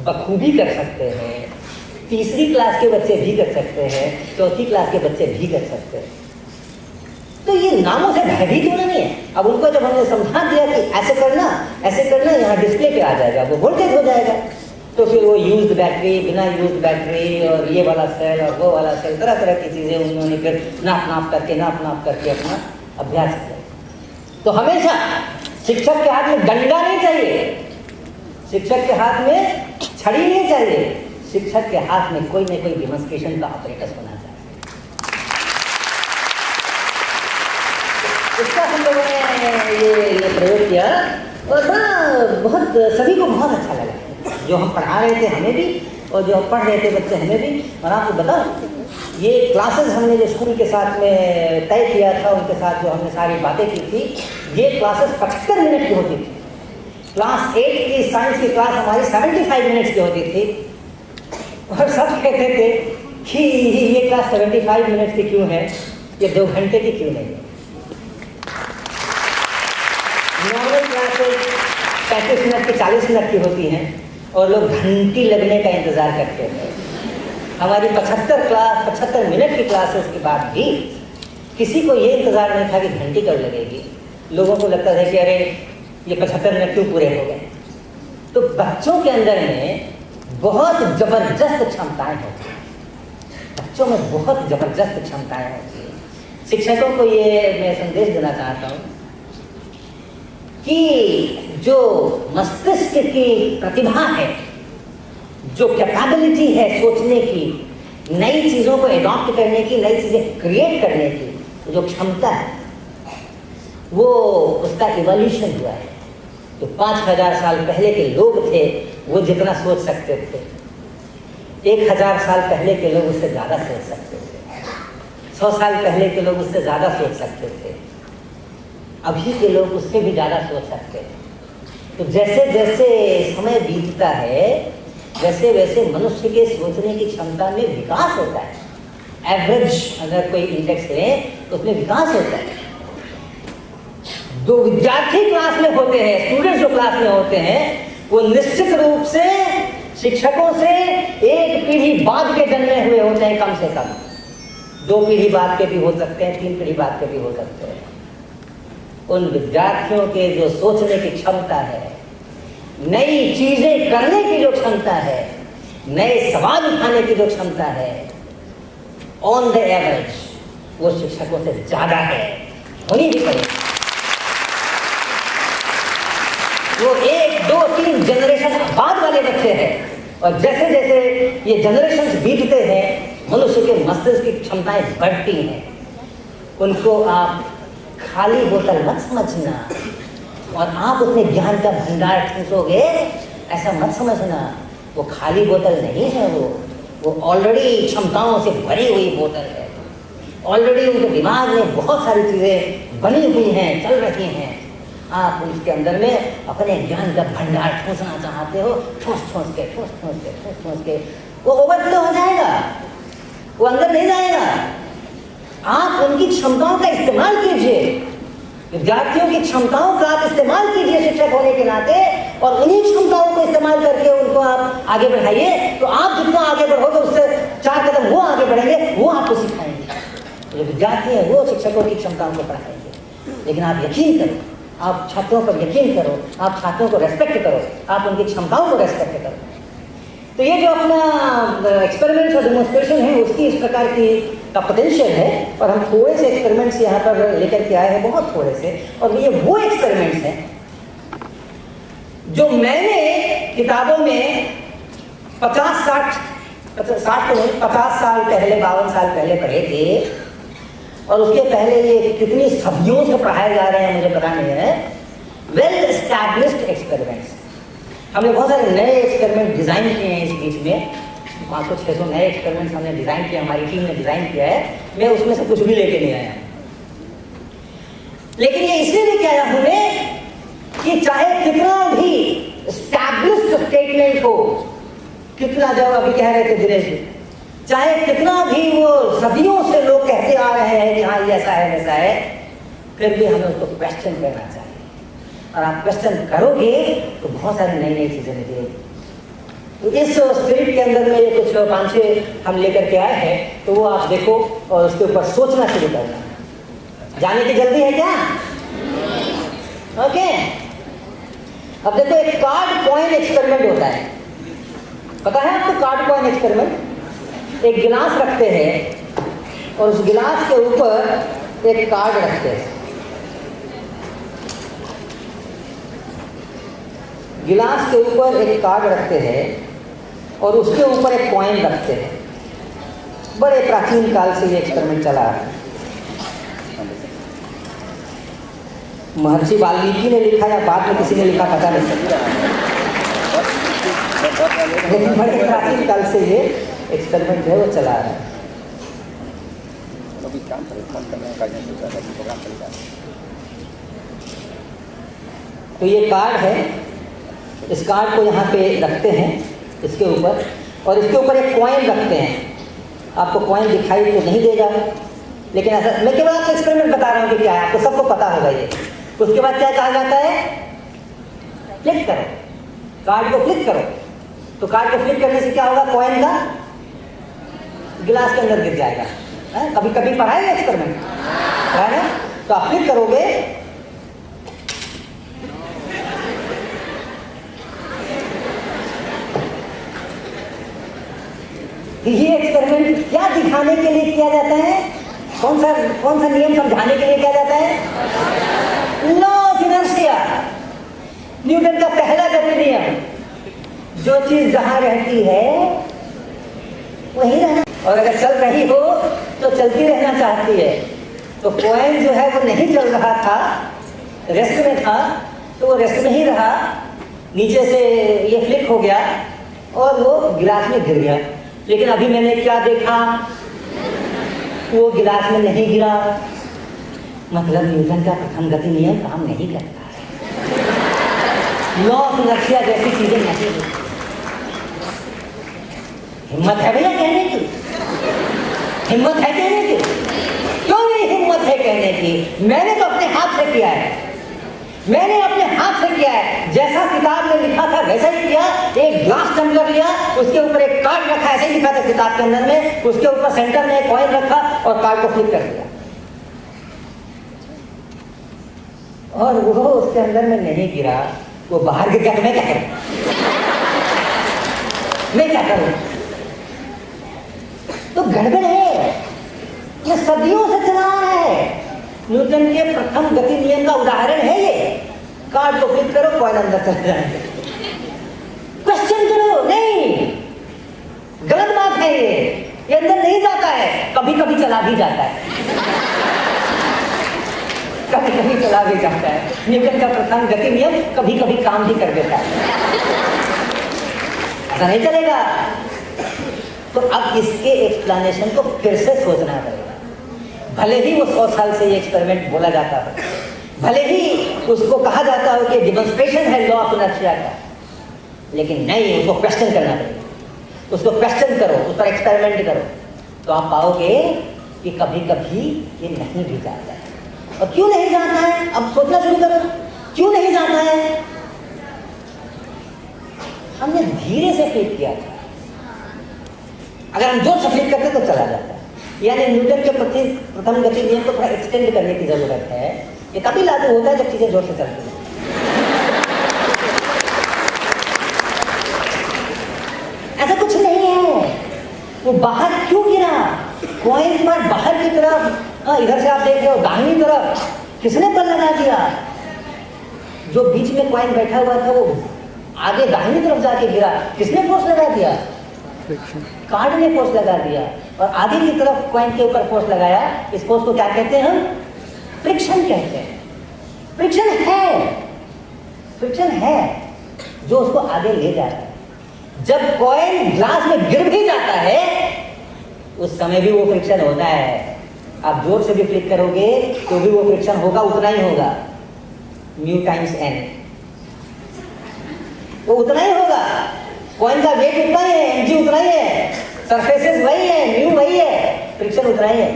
बखूबी कर सकते हैं, 3री क्लास के बच्चे भी कर सकते हैं, 4थी क्लास के बच्चे भी कर सकते हैं। तो ये नामों से भयभीत होना नहीं है। अब उनको जब हमने समझा दिया कि ऐसे करना, यहाँ डिस्प्ले पे आ जाएगा, वो वोल्टेज हो जाएगा, तो फिर वो यूज्ड बैटरी, बिना यूज्ड बैटरी और ये वाला सेल और वो वाला सेल, तरह तरह की चीज़ें उन्होंने फिर नाप नाप करके अपना अभ्यास किया। तो हमेशा शिक्षक के हाथ में डंडा नहीं चाहिए, शिक्षक के हाथ में छड़ी नहीं चाहिए, शिक्षक के हाथ में कोई न कोई डेमोन्स्ट्रेशन का ऑपरेटर्स होना चाहिए। इसका हम लोगों ने ये प्रयोग किया और बहुत सभी को बहुत अच्छा लगा। जो हम पढ़ा रहे थे हमें भी और जो पढ़ रहे थे बच्चे हमें भी। और आपको बताओ, ये क्लासेस हमने जो स्कूल के साथ में तय किया था, उनके साथ जो हमने सारी बातें की थी, ये क्लासेस 75 मिनट की होती थी। क्लास 8 की साइंस की क्लास हमारी 75 मिनट्स की होती थी। और सब कहते थे कि ये क्लास 75 मिनट्स की क्यों है, ये 2 घंटे की क्यों नहीं है। नॉर्मल क्लासेस 35 मिनट की 40 मिनट की होती हैं और लोग घंटी लगने का इंतज़ार करते हैं। हमारी 75 मिनट की क्लासेस के बाद भी किसी को ये इंतज़ार नहीं था कि घंटी कब लगेगी। लोगों को लगता था कि अरे ये 75 मिनट क्यों पूरे हो गए। तो बच्चों के अंदर में बहुत ज़बरदस्त क्षमताएं होती हैं, बच्चों में बहुत ज़बरदस्त क्षमताएं होती हैं। शिक्षकों को ये मैं संदेश देना चाहता हूँ कि जो मस्तिष्क की प्रतिभा है, जो कैपेबिलिटी है सोचने की, नई चीज़ों को एडॉप्ट करने की, नई चीज़ें क्रिएट करने की जो क्षमता है, वो उसका इवोल्यूशन हुआ है। तो 5000 साल पहले के लोग थे वो जितना सोच सकते थे, 1000 साल पहले के लोग उससे ज़्यादा सोच सकते थे, 100 साल पहले के लोग उससे ज़्यादा सोच सकते थे, अभी के लोग उससे भी ज़्यादा सोच सकते हैं। तो जैसे जैसे समय बीतता है, वैसे वैसे मनुष्य के सोचने की क्षमता में विकास होता है। एवरेज अगर कोई इंडेक्स है तो उसमें विकास होता है। जो विद्यार्थी क्लास में होते हैं, स्टूडेंट्स जो क्लास में होते हैं, वो निश्चित रूप से शिक्षकों से 1 पीढ़ी बाद के जन्मे हुए होते हैं, कम से कम 2 पीढ़ी बाद के भी हो सकते हैं, 3 पीढ़ी बाद के भी हो सकते हैं। उन विद्यार्थियों के जो सोचने की क्षमता है, नई चीजें करने की जो क्षमता है, नए सवाल उठाने की जो क्षमता है, ऑन द एवरेज वो शिक्षकों से ज्यादा है, होनी भी पड़ेगी। वो 1, 2, 3 जनरेशन बाद वाले बच्चे हैं, और जैसे जैसे ये जनरेशन बीतते हैं, मनुष्य के मस्तिष्क की क्षमताएं बढ़ती हैं। उनको आप खाली बोतल मत समझना और आप उसमें ज्ञान का भंडार ठूंसोगे, ऐसा मत समझना। वो खाली बोतल नहीं है, वो ऑलरेडी क्षमताओं से भरी हुई बोतल है। ऑलरेडी उनके दिमाग में बहुत सारी चीज़ें बनी हुई हैं, चल रही हैं। आप उसके अंदर में अपने ज्ञान का भंडार ठूंसना चाहते हो, ठूस के वो ओवरफ्लो हो जाएगा, वो अंदर नहीं जाएगा। आप उनकी क्षमताओं का इस्तेमाल कीजिए, विद्यार्थियों की क्षमताओं का आप इस्तेमाल कीजिए शिक्षक होने के नाते, और उन्हीं क्षमताओं को इस्तेमाल करके उनको आप आगे बढ़ाइए। तो आप जितना आगे बढ़ोगे उससे 4 कदम वो आगे बढ़ेंगे, वो आपको सिखाएंगे। जो विद्यार्थी हैं वो शिक्षकों की क्षमताओं को पढ़ाएंगे। लेकिन आप यकीन करो, आप छात्रों पर यकीन करो, आप छात्रों को रेस्पेक्ट करो, आप उनकी क्षमताओं को रेस्पेक्ट करो। तो ये जो अपना एक्सपेरिमेंट्स और डेमोन्स्ट्रेशन है, उसकी इस प्रकार की का पोटेंशियल है। और हम थोड़े से एक्सपेरिमेंट्स यहाँ पर लेकर के आए हैं, बहुत थोड़े से। और ये वो एक्सपेरिमेंट्स हैं जो मैंने किताबों में 50 साल पहले, 52 साल पहले पढ़े थे। और उसके पहले ये कितनी सदियों से पढ़ाए जा रहे हैं मुझे पता नहीं है। Well established experiments. हमने बहुत सारे नए एक्सपेरिमेंट डिज़ाइन किए हैं इस बीच में, 500-600 नए एक्सपेरिमेंट्स हमने डिज़ाइन किया, हमारी टीम ने डिज़ाइन किया है। मैं उसमें से कुछ भी लेके नहीं आया, लेकिन ये इसलिए लेके आया हूँ मैं कि चाहे कितना भी एस्टैब्लिश्ड स्टेटमेंट हो, कितना, जब अभी कह रहे थे दिनेश जी, चाहे कितना भी वो सदियों से लोग कहते आ रहे हैं कि हाँ ये ऐसा है वैसा है, फिर भी हमें उसको क्वेश्चन करना चाहिए। और आप क्वेश्चन करोगे तो बहुत सारी नई नई चीज़ें मिलेंगी। तो इस स्पिरिट के अंदर में ये कुछ 5-6 हम लेकर के आए हैं, तो वो आप देखो और उसके ऊपर सोचना शुरू करना। जाने की जल्दी है क्या? ओके। अब देखो, एक कार्ड कॉइन एक्सपेरिमेंट होता है, पता है आपको? कार्ड कॉइन एक्सपेरिमेंट, एक गिलास रखते हैं और उस गिलास के ऊपर एक कार्ड रखते हैं। गिलास के ऊपर एक कार्ड रखते हैं और उसके ऊपर एक कॉइन रखते हैं। बड़े प्राचीन काल से ये एक्सपेरिमेंट चला है। महर्षि वाल्मीकि ने लिखा या बाद में किसी ने लिखा पता नहीं। लेकिन बड़े प्राचीन काल से ये एक्सपेरिमेंट जो है वो चला रहा है। तो ये कार्ड है, इस कार्ड को यहाँ पे रखते हैं इसके ऊपर, और इसके ऊपर एक कॉइन रखते हैं। आपको कॉइन दिखाई तो नहीं देगा, लेकिन ऐसा मैं केवल आपको एक्सपेरिमेंट बता रहा हूँ कि क्या है, आपको सबको पता होगा ये। उसके बाद क्या कहा जाता है, फ्लिप करो, कार्ड को फ्लिप करो। तो कार्ड को फ्लिप करने से क्या होगा, कॉइन का गिलास के अंदर गिर जाएगा। कभी कभी पढ़ाएगा एक्सपेरिमेंट, है ना? तो आप फ्लिप करोगे, ये एक्सपेरिमेंट क्या दिखाने के लिए किया जाता है, कौन सा नियम समझाने के लिए किया जाता है, लॉ ऑफ इनर्शिया, न्यूटन का पहला गति नियम। जो चीज जहां रहती है वहीं रहना, और अगर चल रही हो तो चलती रहना चाहती है। तो कॉइन जो है वो नहीं चल रहा था, रेस्ट में था, तो वो रेस्ट में ही रहा, नीचे से ये फ्लिप हो गया और वो गिलास में गिर गया। लेकिन अभी मैंने क्या देखा, वो गिलास में नहीं गिरा, मतलब न्यूटन का प्रथम गति नियम काम नहीं करता है। लॉ ऑफ इनर्शिया जैसी चीजें नहीं। हिम्मत है भैया कहने की, हिम्मत है कहने की, क्यों नहीं हिम्मत है कहने की? मैंने तो अपने हाथ से किया है, मैंने अपने हाथ से किया है। जैसा किताब में लिखा था वैसा ही किया। एक ग्लास टम्बलर लिया, उसके ऊपर एक कार्ड रखा, ऐसे ही लिखा था किताब के अंदर में, उसके ऊपर सेंटर में एक कॉइन रखा और कार्ड को फ्लिप कर दिया, और वो उसके अंदर में नहीं गिरा, वो बाहर गिर गया। मैं क्या करूं, मैं क्या करूं? तो गड़बड़ है, ये सदियों से चला रहा है। न्यूटन के प्रथम गति नियम का उदाहरण है ये। कार्ड को फ्लिप करो, कॉइन अंदर चले जाएंगे। क्वेश्चन करो, नहीं, गलत बात है ये अंदर नहीं जाता है। कभी कभी चला भी जाता है, कभी कभी चला भी जाता है। न्यूटन का प्रथम गति नियम कभी कभी काम भी कर देता है, ऐसा नहीं चलेगा। तो अब इसके एक्सप्लेनेशन को फिर से सोचना पड़ेगा। भले ही वो 100 साल से ये एक्सपेरिमेंट बोला जाता है, भले ही उसको कहा जाता हो कि डिमॉन्स्ट्रेशन है लॉ ऑफ इनर्शिया का, लेकिन नहीं, उसको क्वेश्चन करना पड़ेगा। उसको क्वेश्चन करो, उस पर एक्सपेरिमेंट करो, तो आप पाओगे कि कभी कभी ये नहीं भी जाता है। और क्यों नहीं जाता है, अब सोचना शुरू करो, क्यों नहीं जाता है? हमने धीरे से फ्लिप किया था, अगर हम जोर से फ्लिप करते तो चला जाता है। यानी न्यूटन के प्रथम गति नियम को थोड़ा एक्सटेंड करने की जरूरत है। ये तभी लागू होता है जब चीजें जोर से चलती हैं। ऐसा कुछ नहीं है। वो बाहर क्यों गिरा, कॉइन पर बाहर की तरफ, इधर से आप देख रहे हो दाहिनी तरफ, किसने बल लगा दिया? जो बीच में कॉइन बैठा हुआ था वो आगे दाहिनी तरफ जाके गिरा, किसने फोर्स लगा दिया? कार्ड ने फोर्स लगा दिया, और आगे की तरफ कॉइन के ऊपर फोर्स लगाया। इस फोर्स को क्या कहते हैं हम? फ्रिक्शन कहते हैं। फ्रिक्शन है, फ्रिक्शन है जो उसको आगे ले जा रहा है। जब कॉइन ग्लास में गिर भी जाता है उस समय भी वो फ्रिक्शन होता है। आप जोर से भी फ्लिक करोगे तो भी वो फ्रिक्शन होगा, उतना ही होगा, म्यू टाइम्स एन, वो उतना ही होगा। कॉइन का वेट उतना ही है, एमजी उतना ही है, सरफेसेस वही है, म्यू वही है, फ्रिक्शन उतना ही है।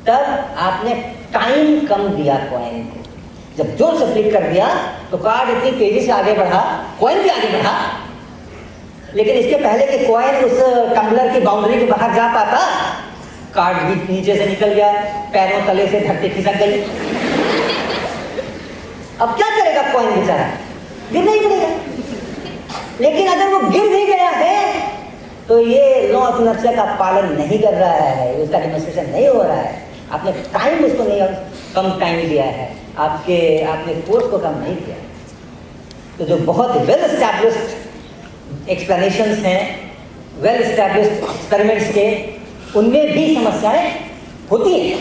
तब आपने टाइम कम दिया कॉइन को। जब जोर से फ्लिक कर दिया तो कार्ड इतनी तेजी से आगे बढ़ा, कॉइन भी आगे बढ़ा, लेकिन इसके पहले कि कॉइन उस टम्बलर की बाउंड्री के बाहर जा पाता, कार्ड भी नीचे से निकल गया, पैरों तले से धरती खिसक गई। अब क्या करेगा कॉइन बेचारा? गिर नहीं पड़ेगा। लेकिन अगर वो गिर भी गया है तो ये लॉ ऑफ इनर्शिया का पालन नहीं कर रहा है, उसका डेमोंस्ट्रेशन नहीं हो रहा है। आपने टाइम उसको नहीं, कम टाइम दिया है, आपने फोर्स को कम नहीं किया। तो जो बहुत वेल एस्टैब्लिश्ड एक्सप्लेनेशंस हैं, वेल एस्टैब्लिश्ड एक्सपेरिमेंट्स के, उनमें भी समस्याएं होती हैं,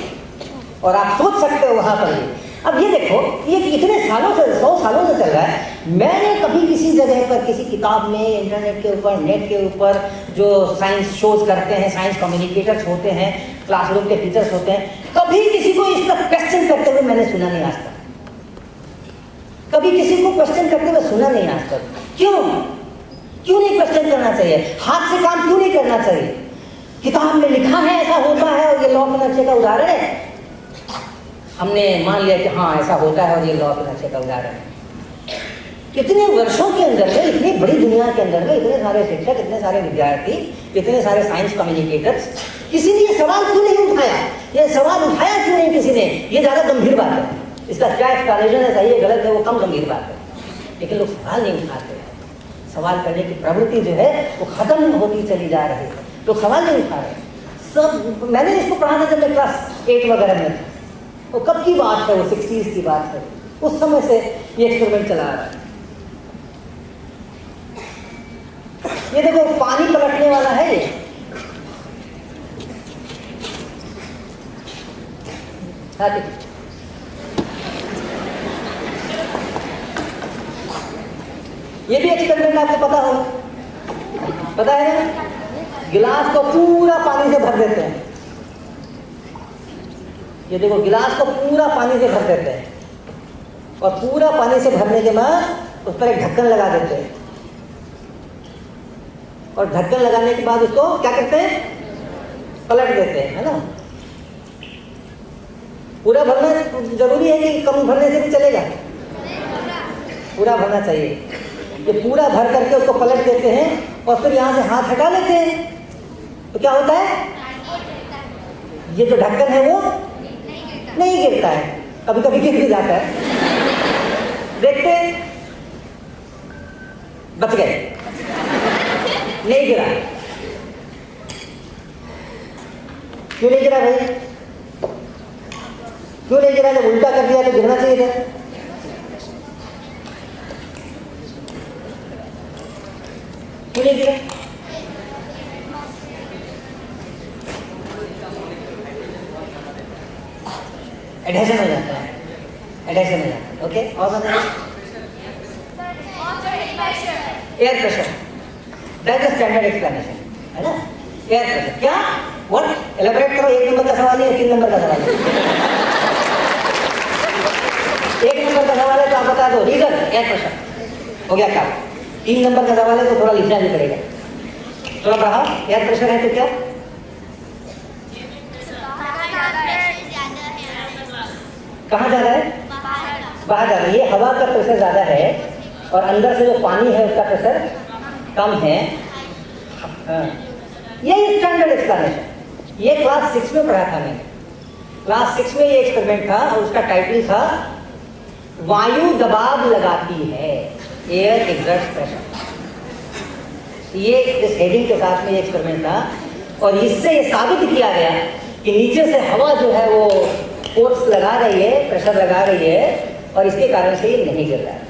और आप सोच सकते हो वहां पर भी। अब ये देखो, ये इतने सालों से, 100 सालों से चल रहा है, मैंने कभी किसी जगह पर, किसी किताब में, इंटरनेट के ऊपर, नेट के ऊपर जो साइंस शोज करते हैं, साइंस कम्युनिकेटर्स होते हैं, क्लासरूम के टीचर्स होते हैं, कभी किसी को इस पर क्वेश्चन करते हुए मैंने सुना नहीं आज तक। कभी किसी को क्वेश्चन करते हुए सुना नहीं आज तक। क्यों नहीं क्वेश्चन करना चाहिए? हाथ से काम क्यों नहीं करना चाहिए? किताब में लिखा है ऐसा होता है और ये लॉ ऑफ इनर्शिया का उदाहरण है, हमने मान लिया कि हाँ ऐसा होता है और ये लॉ ऑफ इनर्शिया का उदाहरण है। इतने वर्षों के अंदर में, इतनी बड़ी दुनिया के अंदर में, इतने सारे शिक्षक, इतने सारे विद्यार्थी, इतने सारे साइंस कम्युनिकेटर्स, किसी ने ये सवाल क्यों नहीं उठाया? ये सवाल उठाया क्यों नहीं किसी ने? ये ज़्यादा गंभीर बात है। इसका क्या एक्सप्लेनेशन है, सही है गलत है, वो कम गंभीर बात है, लेकिन लोग सवाल नहीं उठाते। सवाल करने की प्रवृत्ति जो है वो खत्म होती चली जा रही है, लोग सवाल नहीं उठा रहे। सब मैंने इसको पढ़ा था जब मैं क्लास 8 वगैरह में था, वो कब की बात है, वो 60s की बात है। उस समय से ये एक्सपेरिमेंट चला रहा है। ये देखो पानी पलटने वाला है ये, ये भी एक्सपेरिमेंट आपको पता होगा, पता है ना? गिलास को पूरा पानी से भर देते हैं। ये देखो गिलास को पूरा पानी से भर देते हैं और पूरा पानी से भरने के बाद उस पर एक ढक्कन लगा देते हैं और ढक्कन लगाने के बाद उसको क्या करते हैं? पलट देते हैं, है ना? पूरा भरना जरूरी है कि कम भरने से भी चलेगा? पूरा भरना चाहिए। ये पूरा भर करके उसको पलट देते हैं और फिर यहाँ से हाथ हटा लेते हैं, तो क्या होता है? ये जो ढक्कन है वो नहीं गिरता है, कभी कभी गिर भी जाता है। देखते हैं, बच गए, नहीं गिरा। क्यों नहीं गिरा भाई? क्यों नहीं गिरा? जब उल्टा कर दिया तो गिरना चाहिए था। क्यों नहीं गिरा? एडहेशन हो जाता है, एडहेशन हो जाता है। ओके, और बताइए। Air pressure, that is standard explanation, है ना? एयर प्रेशर क्या? व्हाट? एलाबोरेट करो। 1 नंबर का सवाल है या 3 नंबर का सवाल है? 1 नंबर का सवाल है तो आप बता दो। रीजन एयर प्रेशर हो गया काम। 3 नंबर का सवाल है तो थोड़ा लिखना भी पड़ेगा। थोड़ा पढ़ा। एयर प्रेशर है तो क्या? कहाँ ज्यादा है? बाहर ज्यादा। ये हवा का प्रेशर ज्यादा है और अंदर से जो पानी है उसका प्रेशर कम है। ये स्टैंडर्ड एक्सप्लेनेशन, ये क्लास 6 में पढ़ा था मैंने। क्लास 6 में ये एक्सपेरिमेंट था और उसका टाइटल था वायु दबाव लगाती है, एयर एक्सर्ट्स प्रेशर। ये इस हेडिंग के साथ में ये एक्सपेरिमेंट था और इससे ये साबित किया गया कि नीचे से हवा जो है वो फोर्स लगा रही है, प्रेशर लगा रही है और इसके कारण से ये नहीं गिर रहा है।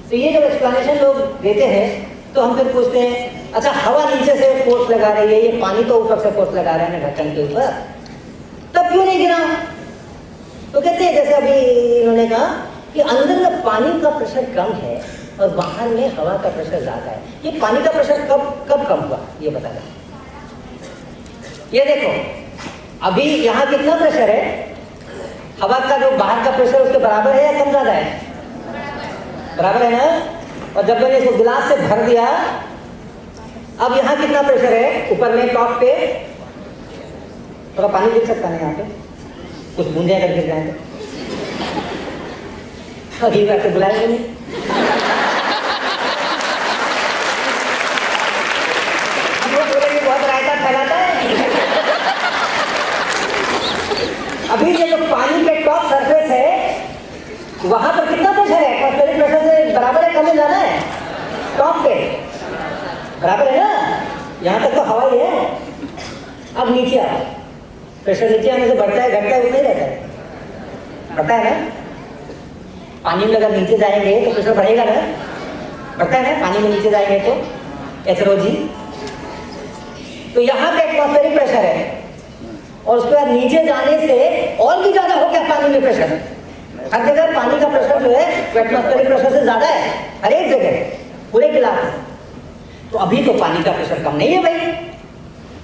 तो ये जब एक्सप्लेनेशन लोग देते हैं तो हम फिर पूछते हैं अच्छा हवा नीचे से फोर्स लगा रही है, ये पानी तो ऊपर से फोर्स लगा रहा है ना ढक्कन के ऊपर, तब क्यों नहीं गिरा? तो कहते हैं जैसे अभी इन्होंने कहा कि अंदर में पानी का प्रेशर कम है और बाहर में हवा का प्रेशर ज्यादा है। ये पानी का प्रेशर कब कम हुआ ये बताना। ये देखो अभी यहाँ कितना प्रेशर है? हवा का जो बाहर का प्रेशर उसके बराबर है या कम ज्यादा है? बराबर है ना? और जब मैंने इसको गिलास से भर दिया, अब यहाँ कितना प्रेशर है? ऊपर में टॉप पे थोड़ा पानी गिर सकता है यहाँ पे, कुछ बूंदे अगर गिर जाए तो अभी वैसे बुलाएंगे नहीं। बहुत रायता फैलाता है। अभी ये जो पानी के टॉप सरफेस है वहां पर कितना प्रेशर है? एटमॉस्फेरिक प्रेशर से बराबर है, कम है, ज्यादा है? टॉप पे बराबर है ना? यहाँ तक तो हवा ही है। अब नीचे आओ, प्रेशर नीचे आने से बढ़ता है घटता है? उतना ही रहता है, बढ़ता है ना? पानी में अगर नीचे जाएंगे तो प्रेशर बढ़ेगा ना? बढ़ता है ना? पानी में नीचे जाएंगे तो एथरोजी। तो यहाँ पे एटमॉस्फेरिक प्रेशर है और उसके बाद नीचे जाने से और भी ज्यादा हो गया पानी में प्रेशर, हर जगह पानी का प्रेशर जो है एटमॉस्फेरिक प्रेशर से ज्यादा है, हर एक जगह, पूरे गिलास में। तो अभी तो पानी का प्रेशर कम नहीं है भाई,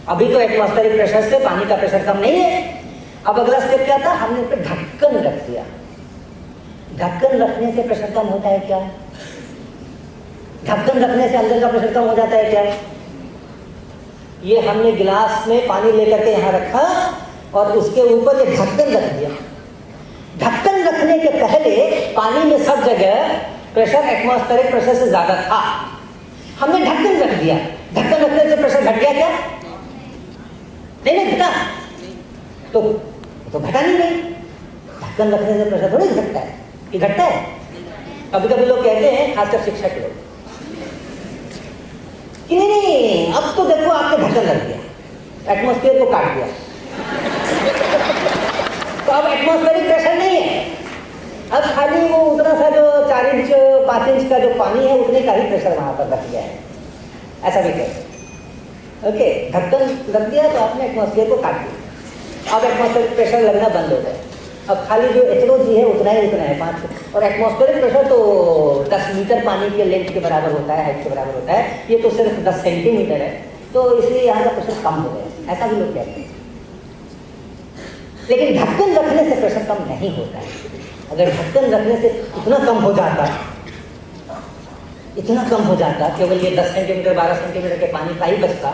अभी तो एटमॉस्फेरिक प्रेशर से पानी का प्रेशर कम नहीं है। अब अगला स्टेप क्या था, हमने पे ढक्कन रख दिया। ढक्कन रखने से प्रेशर कम होता है क्या? ढक्कन रखने से अंदर का प्रेशर कम हो जाता है क्या? ये हमने गिलास में पानी लेकर के यहाँ रखा और उसके ऊपर ये ढक्कन रख दिया। ढक्कन रखने के पहले पानी में सब जगह प्रेशर एटमॉस्फेरिक प्रेशर से ज्यादा था, हमने ढक्कन रख दिया। ढक्कन रखने से प्रेशर घट गया क्या? नहीं घटा, तो घटा नहीं। ढक्कन रखने से प्रेशर थोड़ी घटता है, कि घटता है? कभी कभी लोग कहते हैं, खासकर शिक्षक लोग, कि नहीं अब तो देखो आपने ढक्कन रख दिया, एटमॉस्फेयर को काट दिया, तो अब एटमॉस्फेरिक प्रेशर नहीं है, अब खाली वो उतना सा जो 4 इंच 5 इंच का जो पानी है उतने का ही प्रेशर वहां पर रख गया है, ऐसा भी कहते हैं। ओके, ढक्कन रख दिया तो आपने एटमॉस्फेयर को काट दिया, अब एटमॉस्फेरिक प्रेशर लगना बंद हो गया। अब खाली जो HO है उतना है 5, और एटमॉस्फेरिक प्रेशर तो 10 मीटर पानी के लेंथ के बराबर होता है, हाइट के बराबर होता है, ये तो सिर्फ 10 सेंटीमीटर है, तो इसलिए यहाँ का प्रेशर कम हो गया, ऐसा भी लोग कहते हैं। लेकिन ढक्कन रखने से प्रेशर कम नहीं होता है। अगर ढक्कन रखने से इतना कम हो जाता, इतना कम हो जाता, केवल ये 10 सेंटीमीटर 12 सेंटीमीटर के पानी का ही बचता,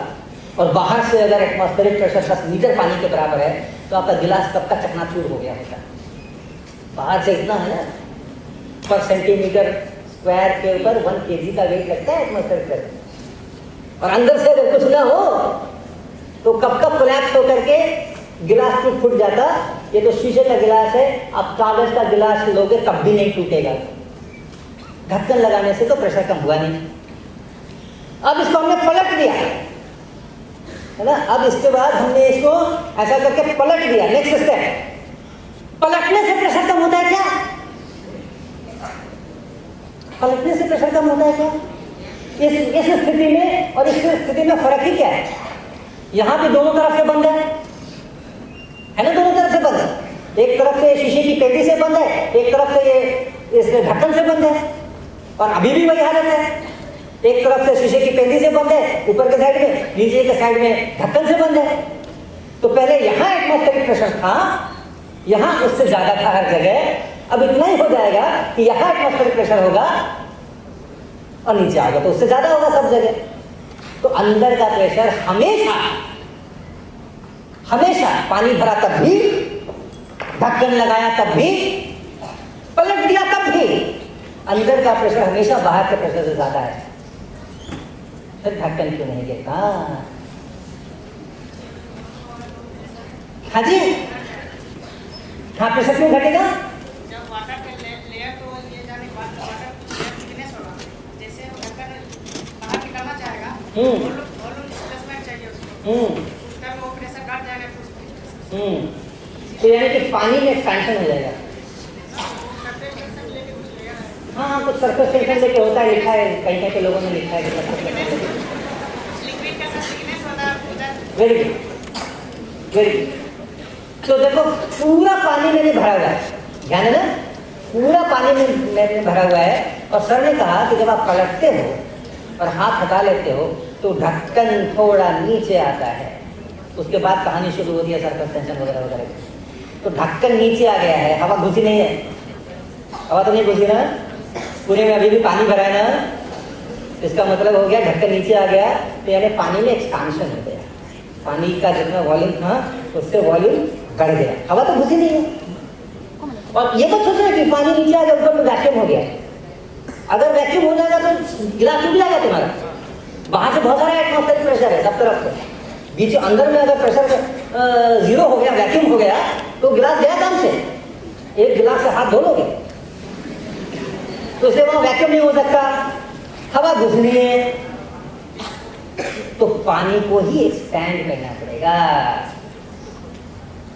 और बाहर से अगर एटमॉस्फेरिक प्रेशर 10 मीटर पानी के बराबर है, तो आपका गिलास कब का चकनाचूर हो गया होता। बाहर से इतना है ना, पर सेंटीमीटर स्क्वायर के ऊपर 1 kg का वेट लगता है एटमॉस्फेरिक प्रेशर, और अंदर से अगर कुछ ना हो तो कब कब कोलैप्स होकर के गिलास फूट जाता। ये तो शीशे का गिलास है, आप कागज का गिलास लोगे तब भी नहीं टूटेगा। ढक्कन लगाने से तो प्रेशर कम हुआ नहीं। अब इसको हमने पलट दिया है ना, अब इसके बाद हमने इसको ऐसा करके पलट दिया। नेक्स्ट स्टेप, पलटने से प्रेशर कम होता है क्या? पलटने से प्रेशर कम होता है क्या? इस स्थिति में और इस स्थिति में फर्क ही क्या है? यहां पे दोनों तरफ से बंद है ना, दोनों तरफ से बंद है। एक तरफ से शीशे की पेटी से बंद है, एक तरफ से ये इस ढक्कन से बंद है, और अभी भी वही हालत है। एक तरफ से शीशे की पेटी से बंद है, ऊपर के साइड में, नीचे के साइड में ढक्कन से बंद है। तो पहले यहाँ एटमॉस्फेरिक प्रेशर था, यहाँ उससे ज्यादा था हर जगह। अब इतना ही हो जाएगा कि यहाँ एटमॉस्फेरिक प्रेशर होगा और नीचे आएगा तो उससे ज्यादा होगा सब जगह। तो अंदर का प्रेशर हमेशा हमेशा, पानी भरा तब भी, ढक्कन लगाया तब भी, पलट दिया तब भी, अंदर का प्रेशर हमेशा बाहर के प्रेशर से ज्यादा है। फिर ढक्कन क्यों नहीं गिरता? हाँ जी, हाँ, प्रेशर क्यों घटेगा? जब वाटर का लेयर तो ये जाने वाटर थिकनेस होगा, जैसे ढक्कन बाहर निकलना चाहेगा, वॉल्यूम डिस्प्लेसमेंट चाहिए उसको, तब वो प्रेशर घट जाएगा कुछ। तो यानी कि पानी में एक्सपेंशन हो जाएगा। हाँ, कुछ सरफेस टेंशन लेके होता है, लिखा है कहीं के लोगों ने लिखा है कि लिक्विड का थिकनेस होता है। Very good, very good. तो देखो पूरा पानी मैंने भरा हुआ है, ध्यान है ना, पूरा पानी में मैंने भरा हुआ है, और सर ने कहा कि जब आप पलटते हो और हाथ हटा लेते हो तो ढक्कन थोड़ा नीचे आता है। उसके बाद कहानी शुरू होती है सरफेस टेंशन वगैरह वगैरह। तो ढक्कन नीचे आ गया है, हवा घुसी नहीं है, हवा तो नहीं घुसी ना, पूरे में अभी भी पानी भरा है ना, इसका मतलब हो गया ढक्कन नीचे आ गया, तो यानी पानी में एक्सपांशन हो गया, पानी का जितना वॉल्यूम था उससे वॉल्यूम बढ़ गया, हवा तो घुसी नहीं है। और ये मत सोचना कि पानी नीचे आ गया ऊपर में वैक्यूम हो गया। अगर वैक्यूम हो जाएगा तो गिलास टूट जाएगा तुम्हारा। बाहर से बहुत सारा एटमॉस्फेरिक प्रेशर है सब तरफ से, बीच अंदर में अगर प्रेशर 0 हो गया, वैक्यूम हो गया, तो गिलास गया काम से। एक गिलास से हाथ धो लोगे तो इसलिए वहां वैक्यूम नहीं हो सकता, हवा घुसनी है, तो पानी को ही एक्सपैंड करना पड़ेगा।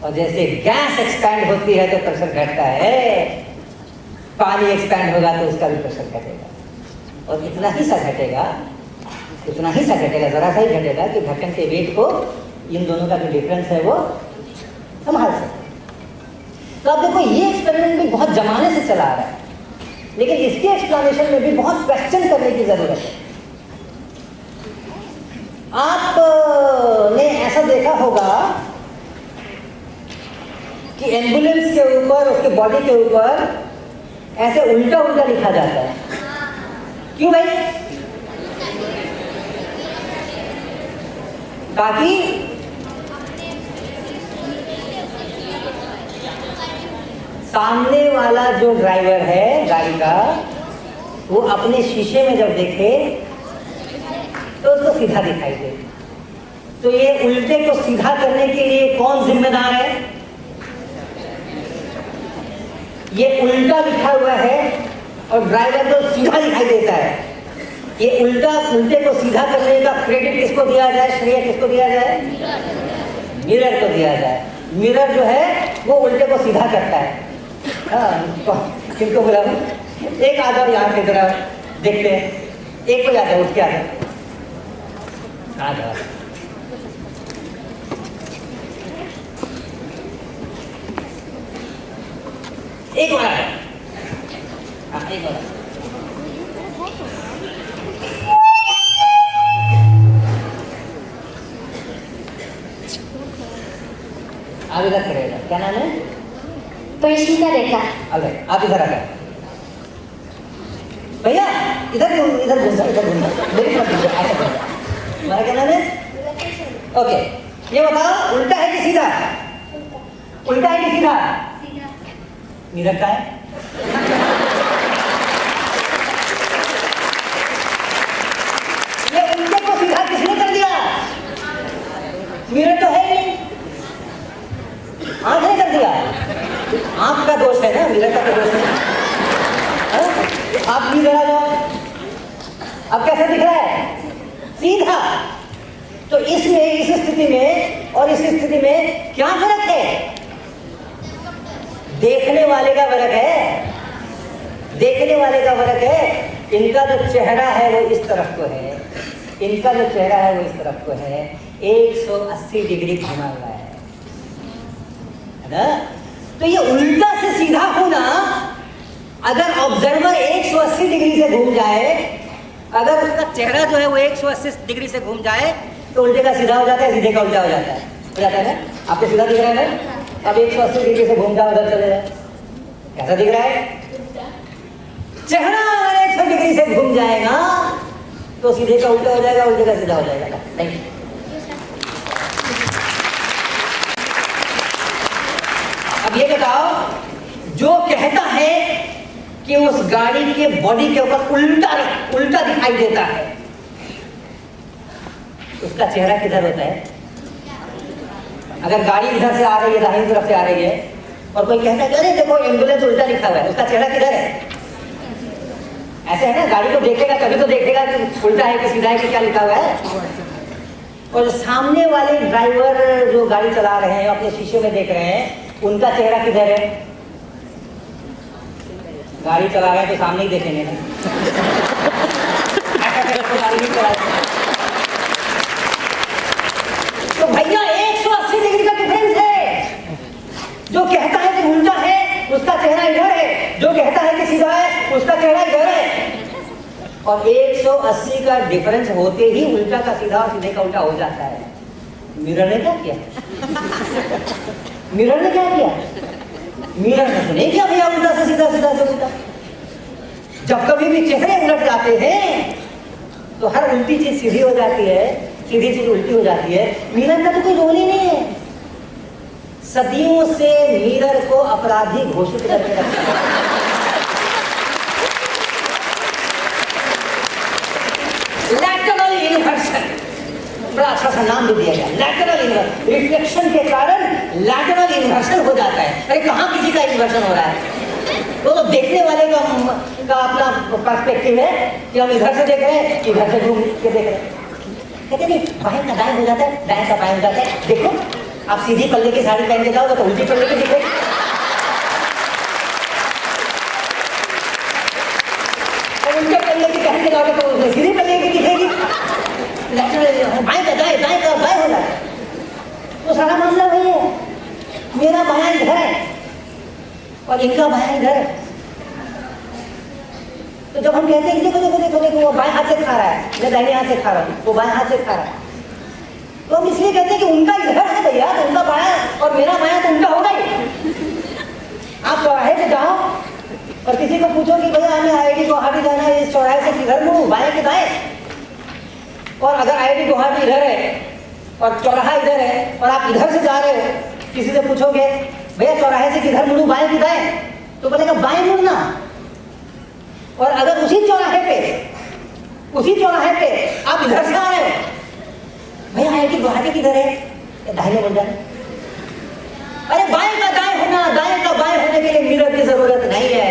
और जैसे गैस एक्सपैंड होती है तो प्रेशर घटता है, पानी एक्सपैंड होगा तो उसका भी प्रेशर घटेगा, और इतना ही सा घटेगा, इतना ही सा घटेगा, जरा सा ही घटेगा कि ढक्कन के वेट को इन दोनों का जो डिफरेंस है वो संभाल सके। तो आप देखो ये एक्सपेरिमेंट भी बहुत जमाने से चला आ रहा है, लेकिन इसके एक्सप्लेनेशन में भी बहुत क्वेश्चन करने की जरूरत है। आपने ऐसा देखा होगा कि एम्बुलेंस के ऊपर, उसके बॉडी के ऊपर ऐसे उल्टा उल्टा लिखा जाता है। क्यों भाई? ताकि सामने वाला जो ड्राइवर है गाड़ी का, वो अपने शीशे में जब देखे तो उसको सीधा दिखाई दे। तो ये उल्टे को सीधा करने के लिए कौन जिम्मेदार है? ये उल्टा लिखा हुआ है और ड्राइवर को सीधा दिखाई देता है। ये उल्टे को सीधा करने का क्रेडिट किसको दिया जाए, श्रेय किसको दिया जाए? मिरर को दिया जाए। मिरर जो है वो उल्टे को सीधा करता है। हाँ, किनको बोला? एक आ जाओ यहाँ की तरफ देखते हैं, एक को आ जाओ, उठ के आ जाओ, आ जाओ। एक बार हाँ, एक बार आप इधर करेगा। क्या नाम है? परिष्मिता रेखा। अरे आप इधर आ गए भैया, इधर इधर घूम जाओ, इधर घूम जाओ, मेरी तरफ घूम जाओ, ऐसा घूम जाओ। तुम्हारा क्या नाम है? ओके, ये बताओ उल्टा है कि सीधा? उल्टा है कि सीधा? मिरर का है? ये उल्टे को सीधा किसने कर दिया? मिरर तो है नहीं, आंख ने कर दिया। आंख का दोष है ना, मिरर का तो दोष है। आप मिरर आ जाओ, अब कैसा दिख रहा है? सीधा। तो इसमें, इस स्थिति में और इस स्थिति में क्या फर्क है? देखने वाले का फर्क है, देखने वाले का फर्क है। इनका जो चेहरा है वो इस तरफ को है, इनका जो चेहरा है वो इस तरफ को है, 180 डिग्री घुमा हुआ है ना। तो ये उल्टा से सीधा होना, अगर ऑब्जर्वर 180 डिग्री से घूम जाए, अगर उसका चेहरा जो है वो 180 डिग्री से घूम जाए तो उल्टे का सीधा हो जाता है, सीधे का उल्टा हो जाता है। हो जाता है ना? आपको सीधा दिख रहा है ना? अब 180 डिग्री से घूम जाओ, उधर चले जाए, कैसा दिख रहा है? चेहरा अगर 180 डिग्री से घूम जाएगा तो सीधे का उल्टा हो जाएगा, उल्टे का सीधा हो जाएगा। Thank you. अब ये बताओ, जो कहता है कि उस गाड़ी के बॉडी के ऊपर उल्टा दिखाई देता है, उसका चेहरा किधर होता है? अगर गाड़ी इधर से आ रही है, दाहिनी तरफ से आ रही है, और कोई कहता है अरे देखो एम्बुलेंस उल्टा लिखा हुआ है, उसका चेहरा किधर है? ऐसे है ना, गाड़ी को देखेगा तभी तो देखेगा कि उल्टा है कि सीधा है कि क्या लिखा हुआ है। और सामने वाले ड्राइवर जो गाड़ी चला रहे हैं, अपने शीशे में देख रहे हैं, उनका चेहरा किधर है? गाड़ी चला रहे हैं तो सामने ही देखेंगे ना, ऐसा करके तो गाड़ी नहीं चलाएंगे। तो भैया 180 डिग्री का डिफरेंस है। जो कहता है कि उल्टा है उसका चेहरा इधर है, जो कहता है कि सीधा है उसका चेहरा इधर है। और 180 का डिफरेंस होते ही उल्टा का सीधा और सीधे का उल्टा हो जाता है। मिरर ने क्या किया? मिरर ने क्या किया? मिरर ने तो नहीं किया भैया उल्टा से सीधा, सीधा से उल्टा। जब कभी भी चेहरे उलट जाते हैं तो हर उल्टी चीज सीधी हो जाती है, सीधी चीज उल्टी हो जाती है। मिरर का तो कोई रोल ही नहीं है। सदियों से मिरर को अपराधी घोषित करके रखा है। लैटरल इन्वर्सन, बड़ा अच्छा सा नाम भी दिया गया, लैटरल इन्वर्सन। रिफ्लेक्शन के कारण लैटरल इन्वर्सन हो जाता है। अरे कहाँ किसी का इन्वर्सन हो रहा है? वो तो देखने वाले का अपना पर्सपेक्टिव है कि हम इधर से देख रहे हैं, इधर से घूम के देख रहे हैं। कहते नहीं, बाएं का दाएं हो जाता है, दाएं का बाएं हो जाता है। देखो आप सीधी पल्ले की साड़ी पहन के जाओगे तो उल्टी पल्ले की दिखेगी, और उल्टे पल्ले की पहन के जाओगे तो सीधी पल्ले की दिखेगी। बाएं का दाएं, दाएं का बाएं हो जाता है। तो सारा मामला वही है, मेरा बायां इधर है, और इनका बायां इधर है। तो जब हम कहते हैं देखो देखो देखो देखो वो बाएं हाथ से खा रहा है, मैं दाहिने हाथ से खा रहा हूँ, वो बाएं हाथ से खा रहा है, तो हम इसलिए कहते हैं कि उनका इधर है भैया, तो उनका बायां और मेरा बायां तो उनका होगा ही। आप चौराहे पे जाओ और किसी को पूछो कि भैया हमें IIT गुवाहाटी जाना है, इस चौराहे से किधर मुड़ूं, बाएं के दाएं? और अगर IIT गुवाहाटी इधर है और चौराहा इधर है और आप इधर से जा रहे हो, किसी से पूछोगे भैया चौराहे से किधर मुड़ूं, बाएं की दाएं? तो बोलेगा बाएं मुड़ना। और अगर उसी चौराहे पे आप इधर से आ रहे हो, भैया IIT गुवाहाटी किधर है, दाहिने मुड़ जाए। अरे बाएं का दाएं होना, दाएं का बाएं होने के लिए मिरर की जरूरत नहीं है।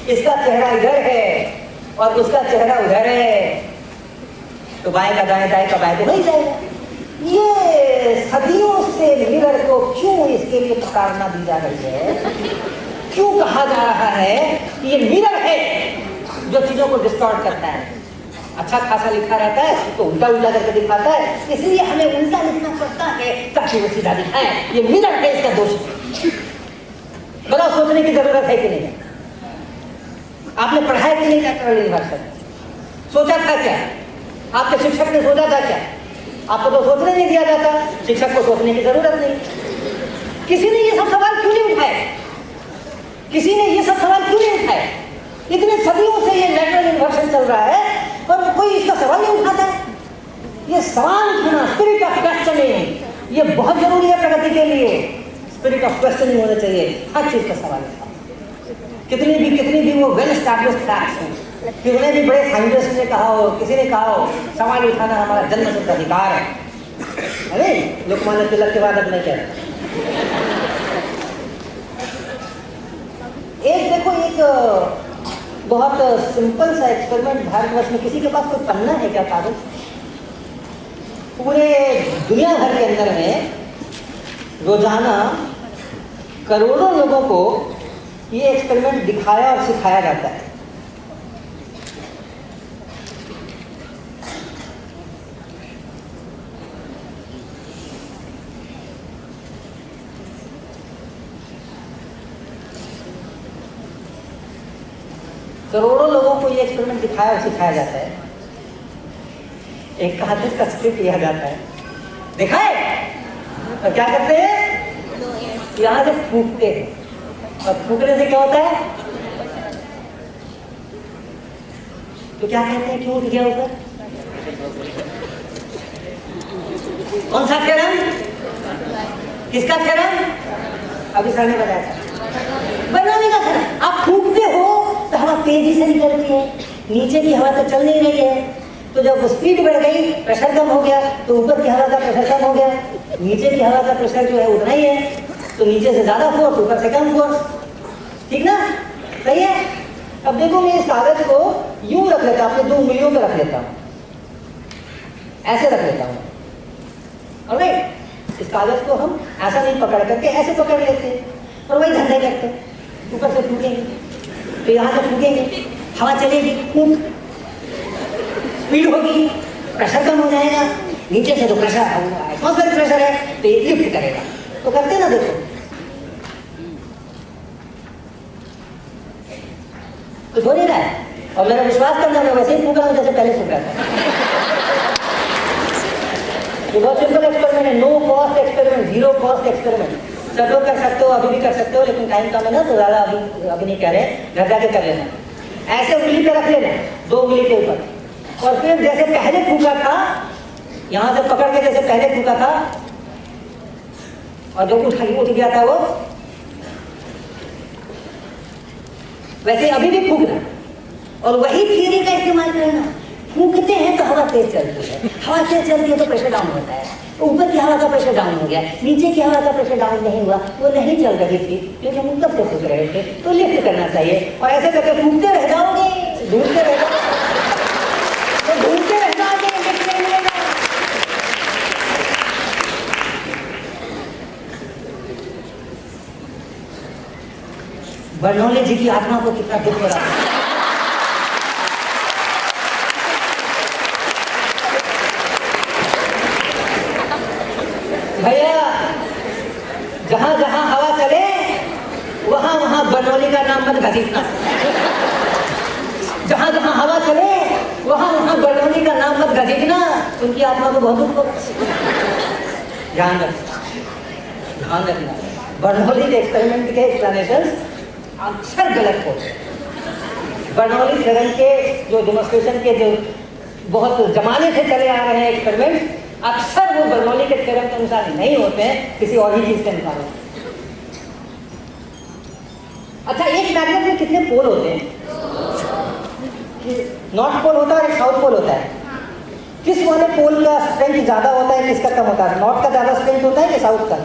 इसका चेहरा इधर है और उसका चेहरा उधर है, तो बाएं का दाएं, दाएं का बाएं तो हो ही जाएगा। ये सदियों से मिरर को क्यों इसके लिए प्रताड़ना दी जा रही है, क्यों कहा जा रहा है कि ये मिरर है जो चीजों को डिस्टॉर्ट करता है। अच्छा खासा लिखा रहता है तो उल्टा उल्टा करके दिखाता है, इसलिए हमें उल्टा लिखना पड़ता है ताकि वो सीधा दिखाए। ये मिरर है, इसका दोष है। बड़ा सोचने की जरूरत है कि नहीं? आपने पढ़ा है कि नहीं नेचुरल यूनिवर्सल? सोचा था क्या? आपके शिक्षक ने सोचा था क्या? आपको तो सोचने नहीं दिया जाता, शिक्षक को सोचने की जरूरत नहीं। किसी ने ये सब सवाल क्यों नहीं उठाए? किसी ने ये सब सवाल क्यों नहीं उठाए? इतने सदियों से ये नेचुरल यूनिवर्सल चल रहा है और कोई इसका सवाल नहीं उठाता। ये सवाल उठाना, स्पिरिट ऑफ क्वेश्चनिंग, ये बहुत जरूरी है प्रगति के लिए। स्पिरिट ऑफ क्वेश्चनिंग होना चाहिए, हर चीज का सवाल उठाओ। कितनी भी वो वेल एस्टैब्लिश्ड फैक्ट्स हैं, कितने भी बड़े साइंटिस्ट ने कहा हो, किसी ने कहा हो, सवाल उठाना हमारा जन्मसिद्ध अधिकार है। अरे लोकमान्य तिलक के बाद अब नहीं कह रहे। एक देखो, एक बहुत सिंपल सा एक्सपेरिमेंट भारतवर्ष में, किसी के पास कोई पन्ना है क्या, कागज? पूरे दुनिया भर के अंदर में रोजाना करोड़ों लोगों को ये एक्सपेरिमेंट दिखाया और सिखाया जाता है। करोड़ों लोगों को ये एक्सपेरिमेंट दिखाया और सिखाया जाता है। एक कागज का स्क्रिप्ट लिया जाता है, दिखाए और क्या करते हैं, यहाँ से फूकते हैं। और फूकने से क्या होता है, तो क्या कहते हैं, क्यों उठ गया ऊपर? कौन सा थ्योरम? किसका थ्योरम? अभी सर ने बताया था, बनाने का थ्योरम। आप फूकते हो तो हवा तेजी से निकलती है, नीचे की हवा तो चल नहीं रही है, तो जब स्पीड बढ़ गई, प्रेशर कम हो गया, तो ऊपर की हवा का प्रेशर कम हो गया। नीचे की हवा का प्रेशर जो है उतना ही है, तो नीचे से ज्यादा फोर्स, ऊपर से कम फोर्स। ठीक ना? सही है। अब देखो, मैं इस कागज को यूं रख लेता हूं, अपने 2 उंगलियों पे रख लेता हूं, ऐसे रख लेता हूं। ऑलराइट, इस कागज को हम ऐसा नहीं पकड़ करके ऐसे पकड़ लेते हैं और वही धंधे करते हैं। ऊपर से फूकेंगे, तो यहाँ से फूकेंगे, हवा चलेगी, फूक, स्पीड होगी, प्रेशर कम हो जाएगा। नीचे से तो प्रेशर एटमॉस्फेरिक प्रेशर है, तो ये लिफ्ट करेगा। तो करते ना, देखो कुछ हो नहीं रहा है। और मेरा विश्वास करना, मैं वैसे ही फूक रहा हूँ जैसे पहले फूक रहा था। ये बहुत सिंपल एक्सपेरिमेंट है, no cost experiment, 0 cost experiment. सब लोग कर सकते हो, अभी भी कर सकते हो, लेकिन टाइम कम है ना, तो ज़्यादा अभी नहीं कह रहे, घर जाके कर लेना। ऐसे उंगली पे रख लेना, 2 उंगली के ऊपर, और फिर जैसे पहले फूका था, यहाँ से पकड़ के जैसे पहले फूका था, और जो उठ गया था वो, वैसे अभी भी फूकना, और वही थियरी का इस्तेमाल करना। फूकते हैं तो हवा तेज चलती है, हवा तेज चलती है तो प्रेशर डाउन होता है। ऊपर की हवा का प्रेशर डाउन हो गया, नीचे की हवा का प्रेशर डाउन नहीं हुआ, वो नहीं चल रही थी क्योंकि हम ऊपर से फूक रहे थे, तो लिफ्ट करना चाहिए। और ऐसे करके फूकते रह जाओगे, ढूंढते रह जाओगे, तो ढूंढते रह जाओगे, लिफ्ट नहीं मिलेगा। बर्नौली जी की आत्मा को कितना दुख हो रहा है। भैया, जहां जहां हवा चले वहां वहां बरनौली का नाम मत घसीटना। जहां जहां हवा चले वहां वहां बरनौली का नाम मत घसीटना, उनकी आत्मा को बहुत दुख होगा। ध्यान रखना। बर्नौली के एक्सपेरिमेंट के एक्सप्लेनेशंस अक्सर गलत होते हैं। बर्नौली थ्योरम के जो डेमोन्स्ट्रेशन के जो बहुत जमाने से चले आ रहे हैं एक्सपेरिमेंट, अक्सर वो बर्नौली के थ्योरम के अनुसार नहीं होते हैं, किसी और ही चीज के अनुसार होते हैं। अच्छा, एक मैग्नेट में कितने पोल होते हैं? नॉर्थ पोल होता है और एक साउथ पोल होता है। किस वाले पोल का स्ट्रेंथ ज्यादा होता है, किसका कम होता है? नॉर्थ का ज्यादा स्ट्रेंथ होता है कि साउथ का?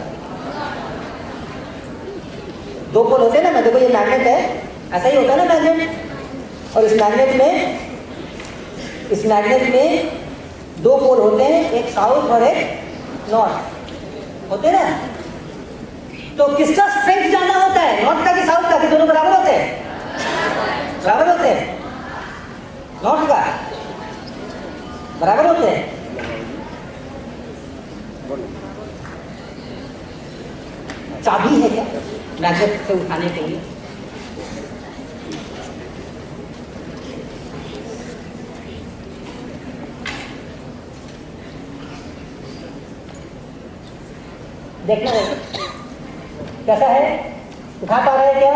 दो पोल होते हैं ना। मैं देखो ये मैग्नेट है, ऐसा ही होता है ना मैग्नेट। और इस मैग्नेट में दो पोल होते हैं, एक साउथ और एक नॉर्थ होते हैं ना। तो किसका स्ट्रेंथ ज्यादा होता है, नॉर्थ का कि साउथ का, कि दोनों बराबर होते हैं? बराबर होते हैं। नॉर्थ का बराबर होते हैं। चाबी है क्या मैग्नेट से उठाने के लिए? देखना है कैसा है, उठा पा रहे हैं क्या?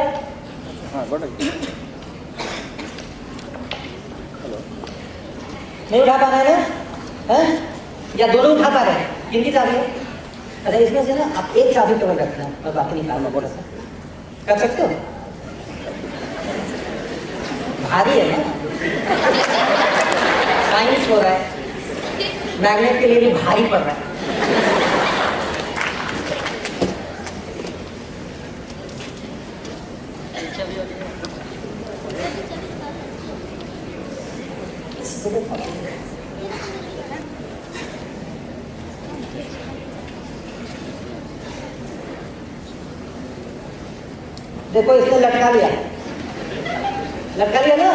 नहीं उठा पा रहे हैं या दोनों उठा पा रहे हैं? किनकी चाबी है? अच्छा, इसमें से ना आप एक चाबी केवल रखना है और बाकी निकालना। बोला सर कर सकते हो? भारी है ना, साइंस हो रहा है, मैग्नेट के लिए भी भारी पड़ रहा है। देखो इसने लटका लिया ना,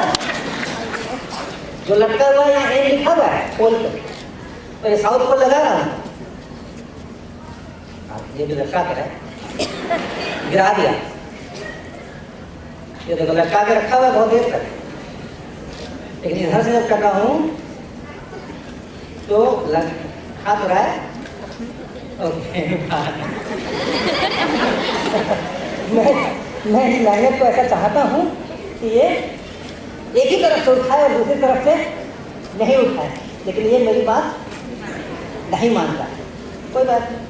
जो लटका हुआ है यहाँ ए लिखा हुआ है पोल पे, तो ये साउथ पोल लगा रहा हूँ। ये भी लटका कर गिरा दिया। ये देखो लटका के रखा हुआ है बहुत देर तक, लेकिन इधर से जब कर रहा हूँ तो लटका तो रहा है। ओके मैं इस मैग्नेट को ऐसा चाहता हूँ कि ये एक ही तरफ से उठाए और दूसरी तरफ से नहीं उठाए, लेकिन ये मेरी बात नहीं मानता। कोई बात नहीं,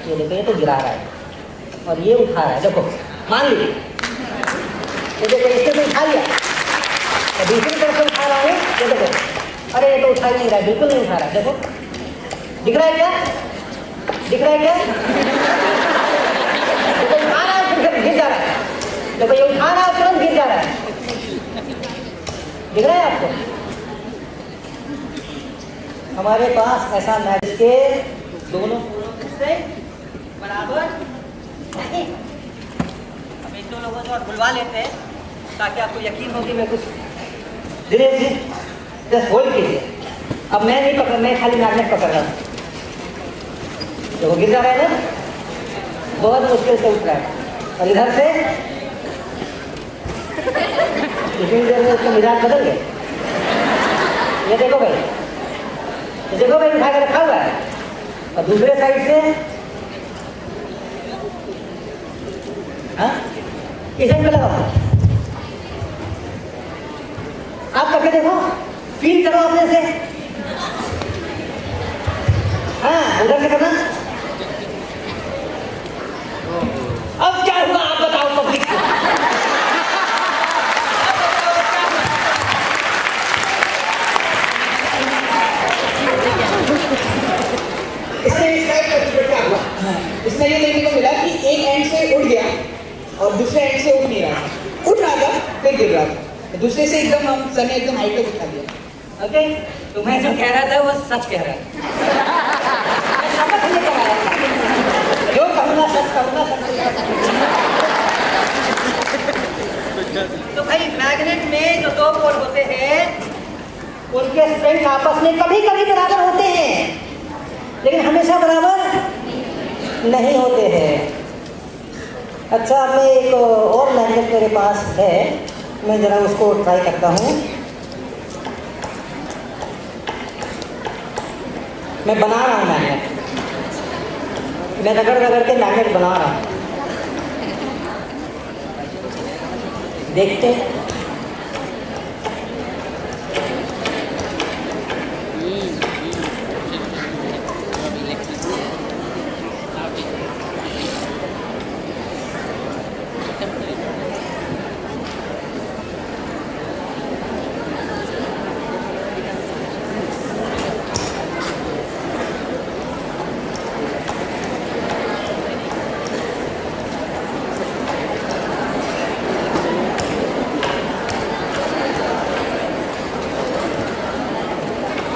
ये देखो ये तो गिरा रहा है और ये उठा रहा है। देखो मान लीजिए ये देखो इससे तो उठा लिया, तो दूसरी तरफ से उठा रहा हूँ। ये देखो, अरे ये तो उठा ही नहीं रहा है, बिल्कुल नहीं उठा रहा है। देखो दिख रहा है क्या? दिख रहा है क्या? देखो उठा रहा है फिर गिर जा रहा है। देखो ये उठा रहा है तुरंत गिर जा रहा है। दिख रहा है आपको? हमारे पास ऐसा मैग्नेट के दोनों से बराबर नहीं। हम एक दो लोगों से और बुलवा लेते हैं ताकि आपको यकीन हो कि मैं कुछ धीरे धीरे जस्ट होल्ड कीजिए। अब मैं नहीं पकड़, मैं खाली मैग्नेट पकड़ रहा हूँ। देखो गिर जा रहा है ना, बहुत मुश्किल से उठ रहा है। और इधर से इतनी देर में उसका मिजाज बदल गया। ये देखो भाई, ये देखो भाई उठा के रखा हुआ है। और दूसरे साइड से इस साइड पे लगाओ। आप करके देखो, फील करो अपने से। हाँ उधर से करना। अब क्या हुआ आप बताओ पब्लिक को। इसमें ये देखने को मिला कि एक एंड से उठ गया और दूसरे एंड से उठ नहीं रहा। उठ रहा था फिर गिर रहा था, दूसरे से एकदम हम सर ने एकदम हाइट पे उठा दिया। ओके, तो मैं जो कह रहा था वो सच कह रहा है। जो कहूँगा सच कहूँगा, तो भाई मैग्नेट में जो दो पोल होते हैं उनके स्ट्रेंथ आपस में कभी कभी बराबर होते हैं, लेकिन हमेशा बराबर नहीं होते हैं। अच्छा, मैं एक और मैग्नेट मेरे पास है, मैं ज़रा उसको ट्राई करता हूँ। मैं बना रहा हूँ मैग्नेट, मैं रगड़ रगड़ के मैग्नेट बना रहा हूँ। देखते हैं।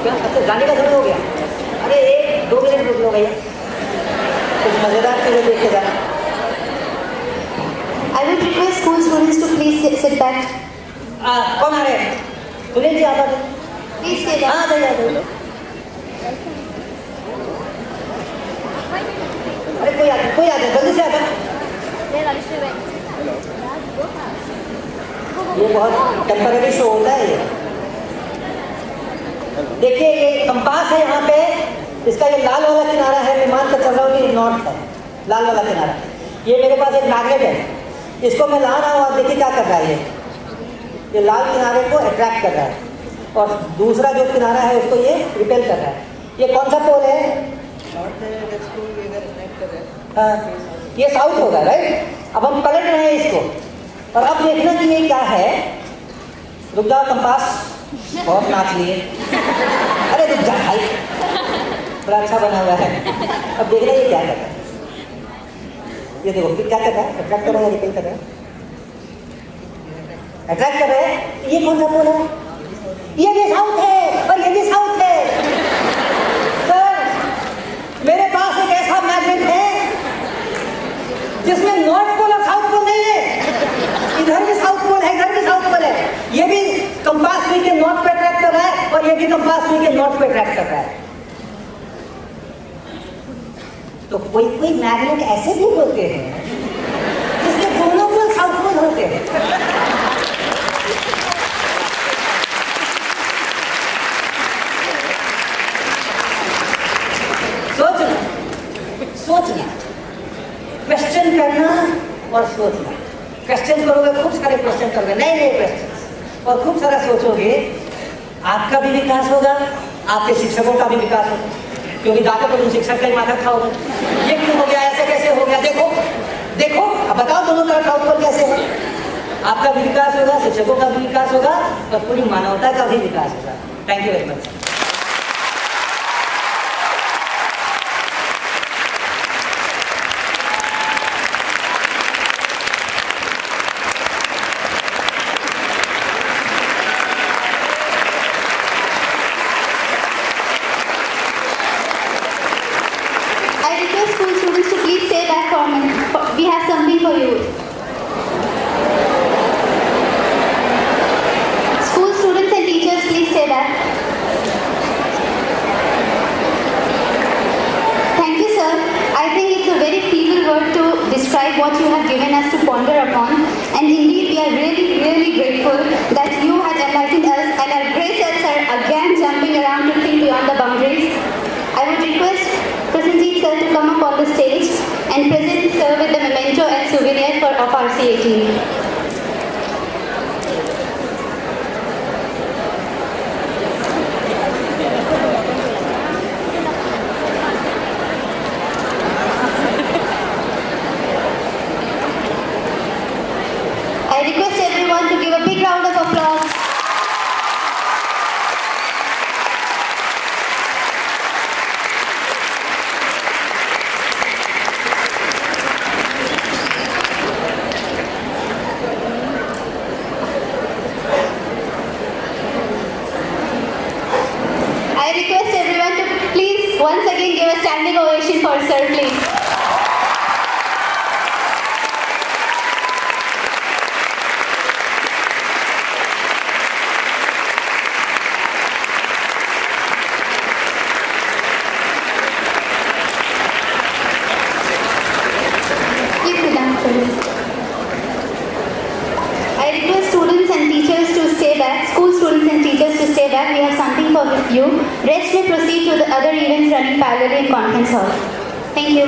अच्छा, जाने का समय हो गया। अरे 1-2 मिनट रुक लो भैया, कुछ मज़ेदार चीज़ें देख के जाना। I would request school students to please sit back. कौन आ रहे हैं? सुनील जी, आप Please stay back. हाँ, जाइए। अरे कोई आ जाए, जल्दी से आ जाए। ये बहुत टेम्पररी शो होता है ये। देखिए, ये कंपास है यहाँ पे, इसका ये लाल वाला किनारा है, मैं मान कर चल रहा हूँ कि नॉर्थ है, लाल वाला किनारा। ये मेरे पास एक मैग्नेट है, इसको मैं ला रहा हूँ और देखिए क्या कर रहा है। ये लाल किनारे को अट्रैक्ट कर रहा है और दूसरा जो किनारा है उसको ये रिपेल कर रहा है। ये कौन सा पोल है? हाँ, ये साउथ होगा, राइट। अब हम पलट रहे हैं इसको और अब देखना कि ये क्या है। रुक जाओ, कंपास बहुत नाच लिए। अरे रुक जा भाई, बड़ा अच्छा बना हुआ है। अब देखना ये क्या कर रहा है। ये देखो फिर क्या कर रहा है, अट्रैक्ट कर रहा है, रिपेल कर रहा है, अट्रैक्ट कर रहा है। ये कौन सा पोल है? ये भी साउथ है और ये भी साउथ है। सर, मेरे पास एक ऐसा मैग्नेट है जिसमें नॉर्थ पोल और साउथ पोल नहीं है। इधर भी साउथ पोल है, इधर भी साउथ पोल है। ये भी कंपास सुई के नॉर्थ पे अट्रैक्ट कर रहा है और ये भी कंपास सुई के नॉर्थ पे अट्रैक्ट कर रहा है। तो कोई कोई मैग्नेट ऐसे भी होते हैं जिसके दोनों पोल साउथ पोल होते हैं। सोचना, क्वेश्चन करना और सोचना। क्वेश्चन करोगे, खूब सारे क्वेश्चन करोगे, नए नए क्वेश्चन, और खूब सारा सोचोगे, आपका भी विकास होगा, आपके शिक्षकों का भी विकास होगा। क्योंकि जाकर तुम शिक्षक का ही माथा खाओगे, ये क्यों हो गया, ऐसे कैसे हो गया, देखो देखो, अब बताओ दोनों तरफ का उत्तर कैसे है। आपका भी विकास होगा, शिक्षकों का भी विकास होगा और पूरी मानवता का भी विकास होगा। Thank you very much. I request school students to please stay back for a minute. We have something for you. School students and teachers, please stay back. Thank you, sir. I think it's a very feeble word to describe what you have given us to ponder upon. And indeed, we are really, really grateful that you had enlightened us and our great sets are again jumping around to think beyond the boundaries. I would request Prasenjit sir to come up on the stage and present sir with the memento and souvenir of our CAT. I request everyone to give a big round of applause. I request everyone to please once again give a standing ovation for sir, please. asking for you. Rest may proceed to the other events running parallelly in conference hall. Thank you.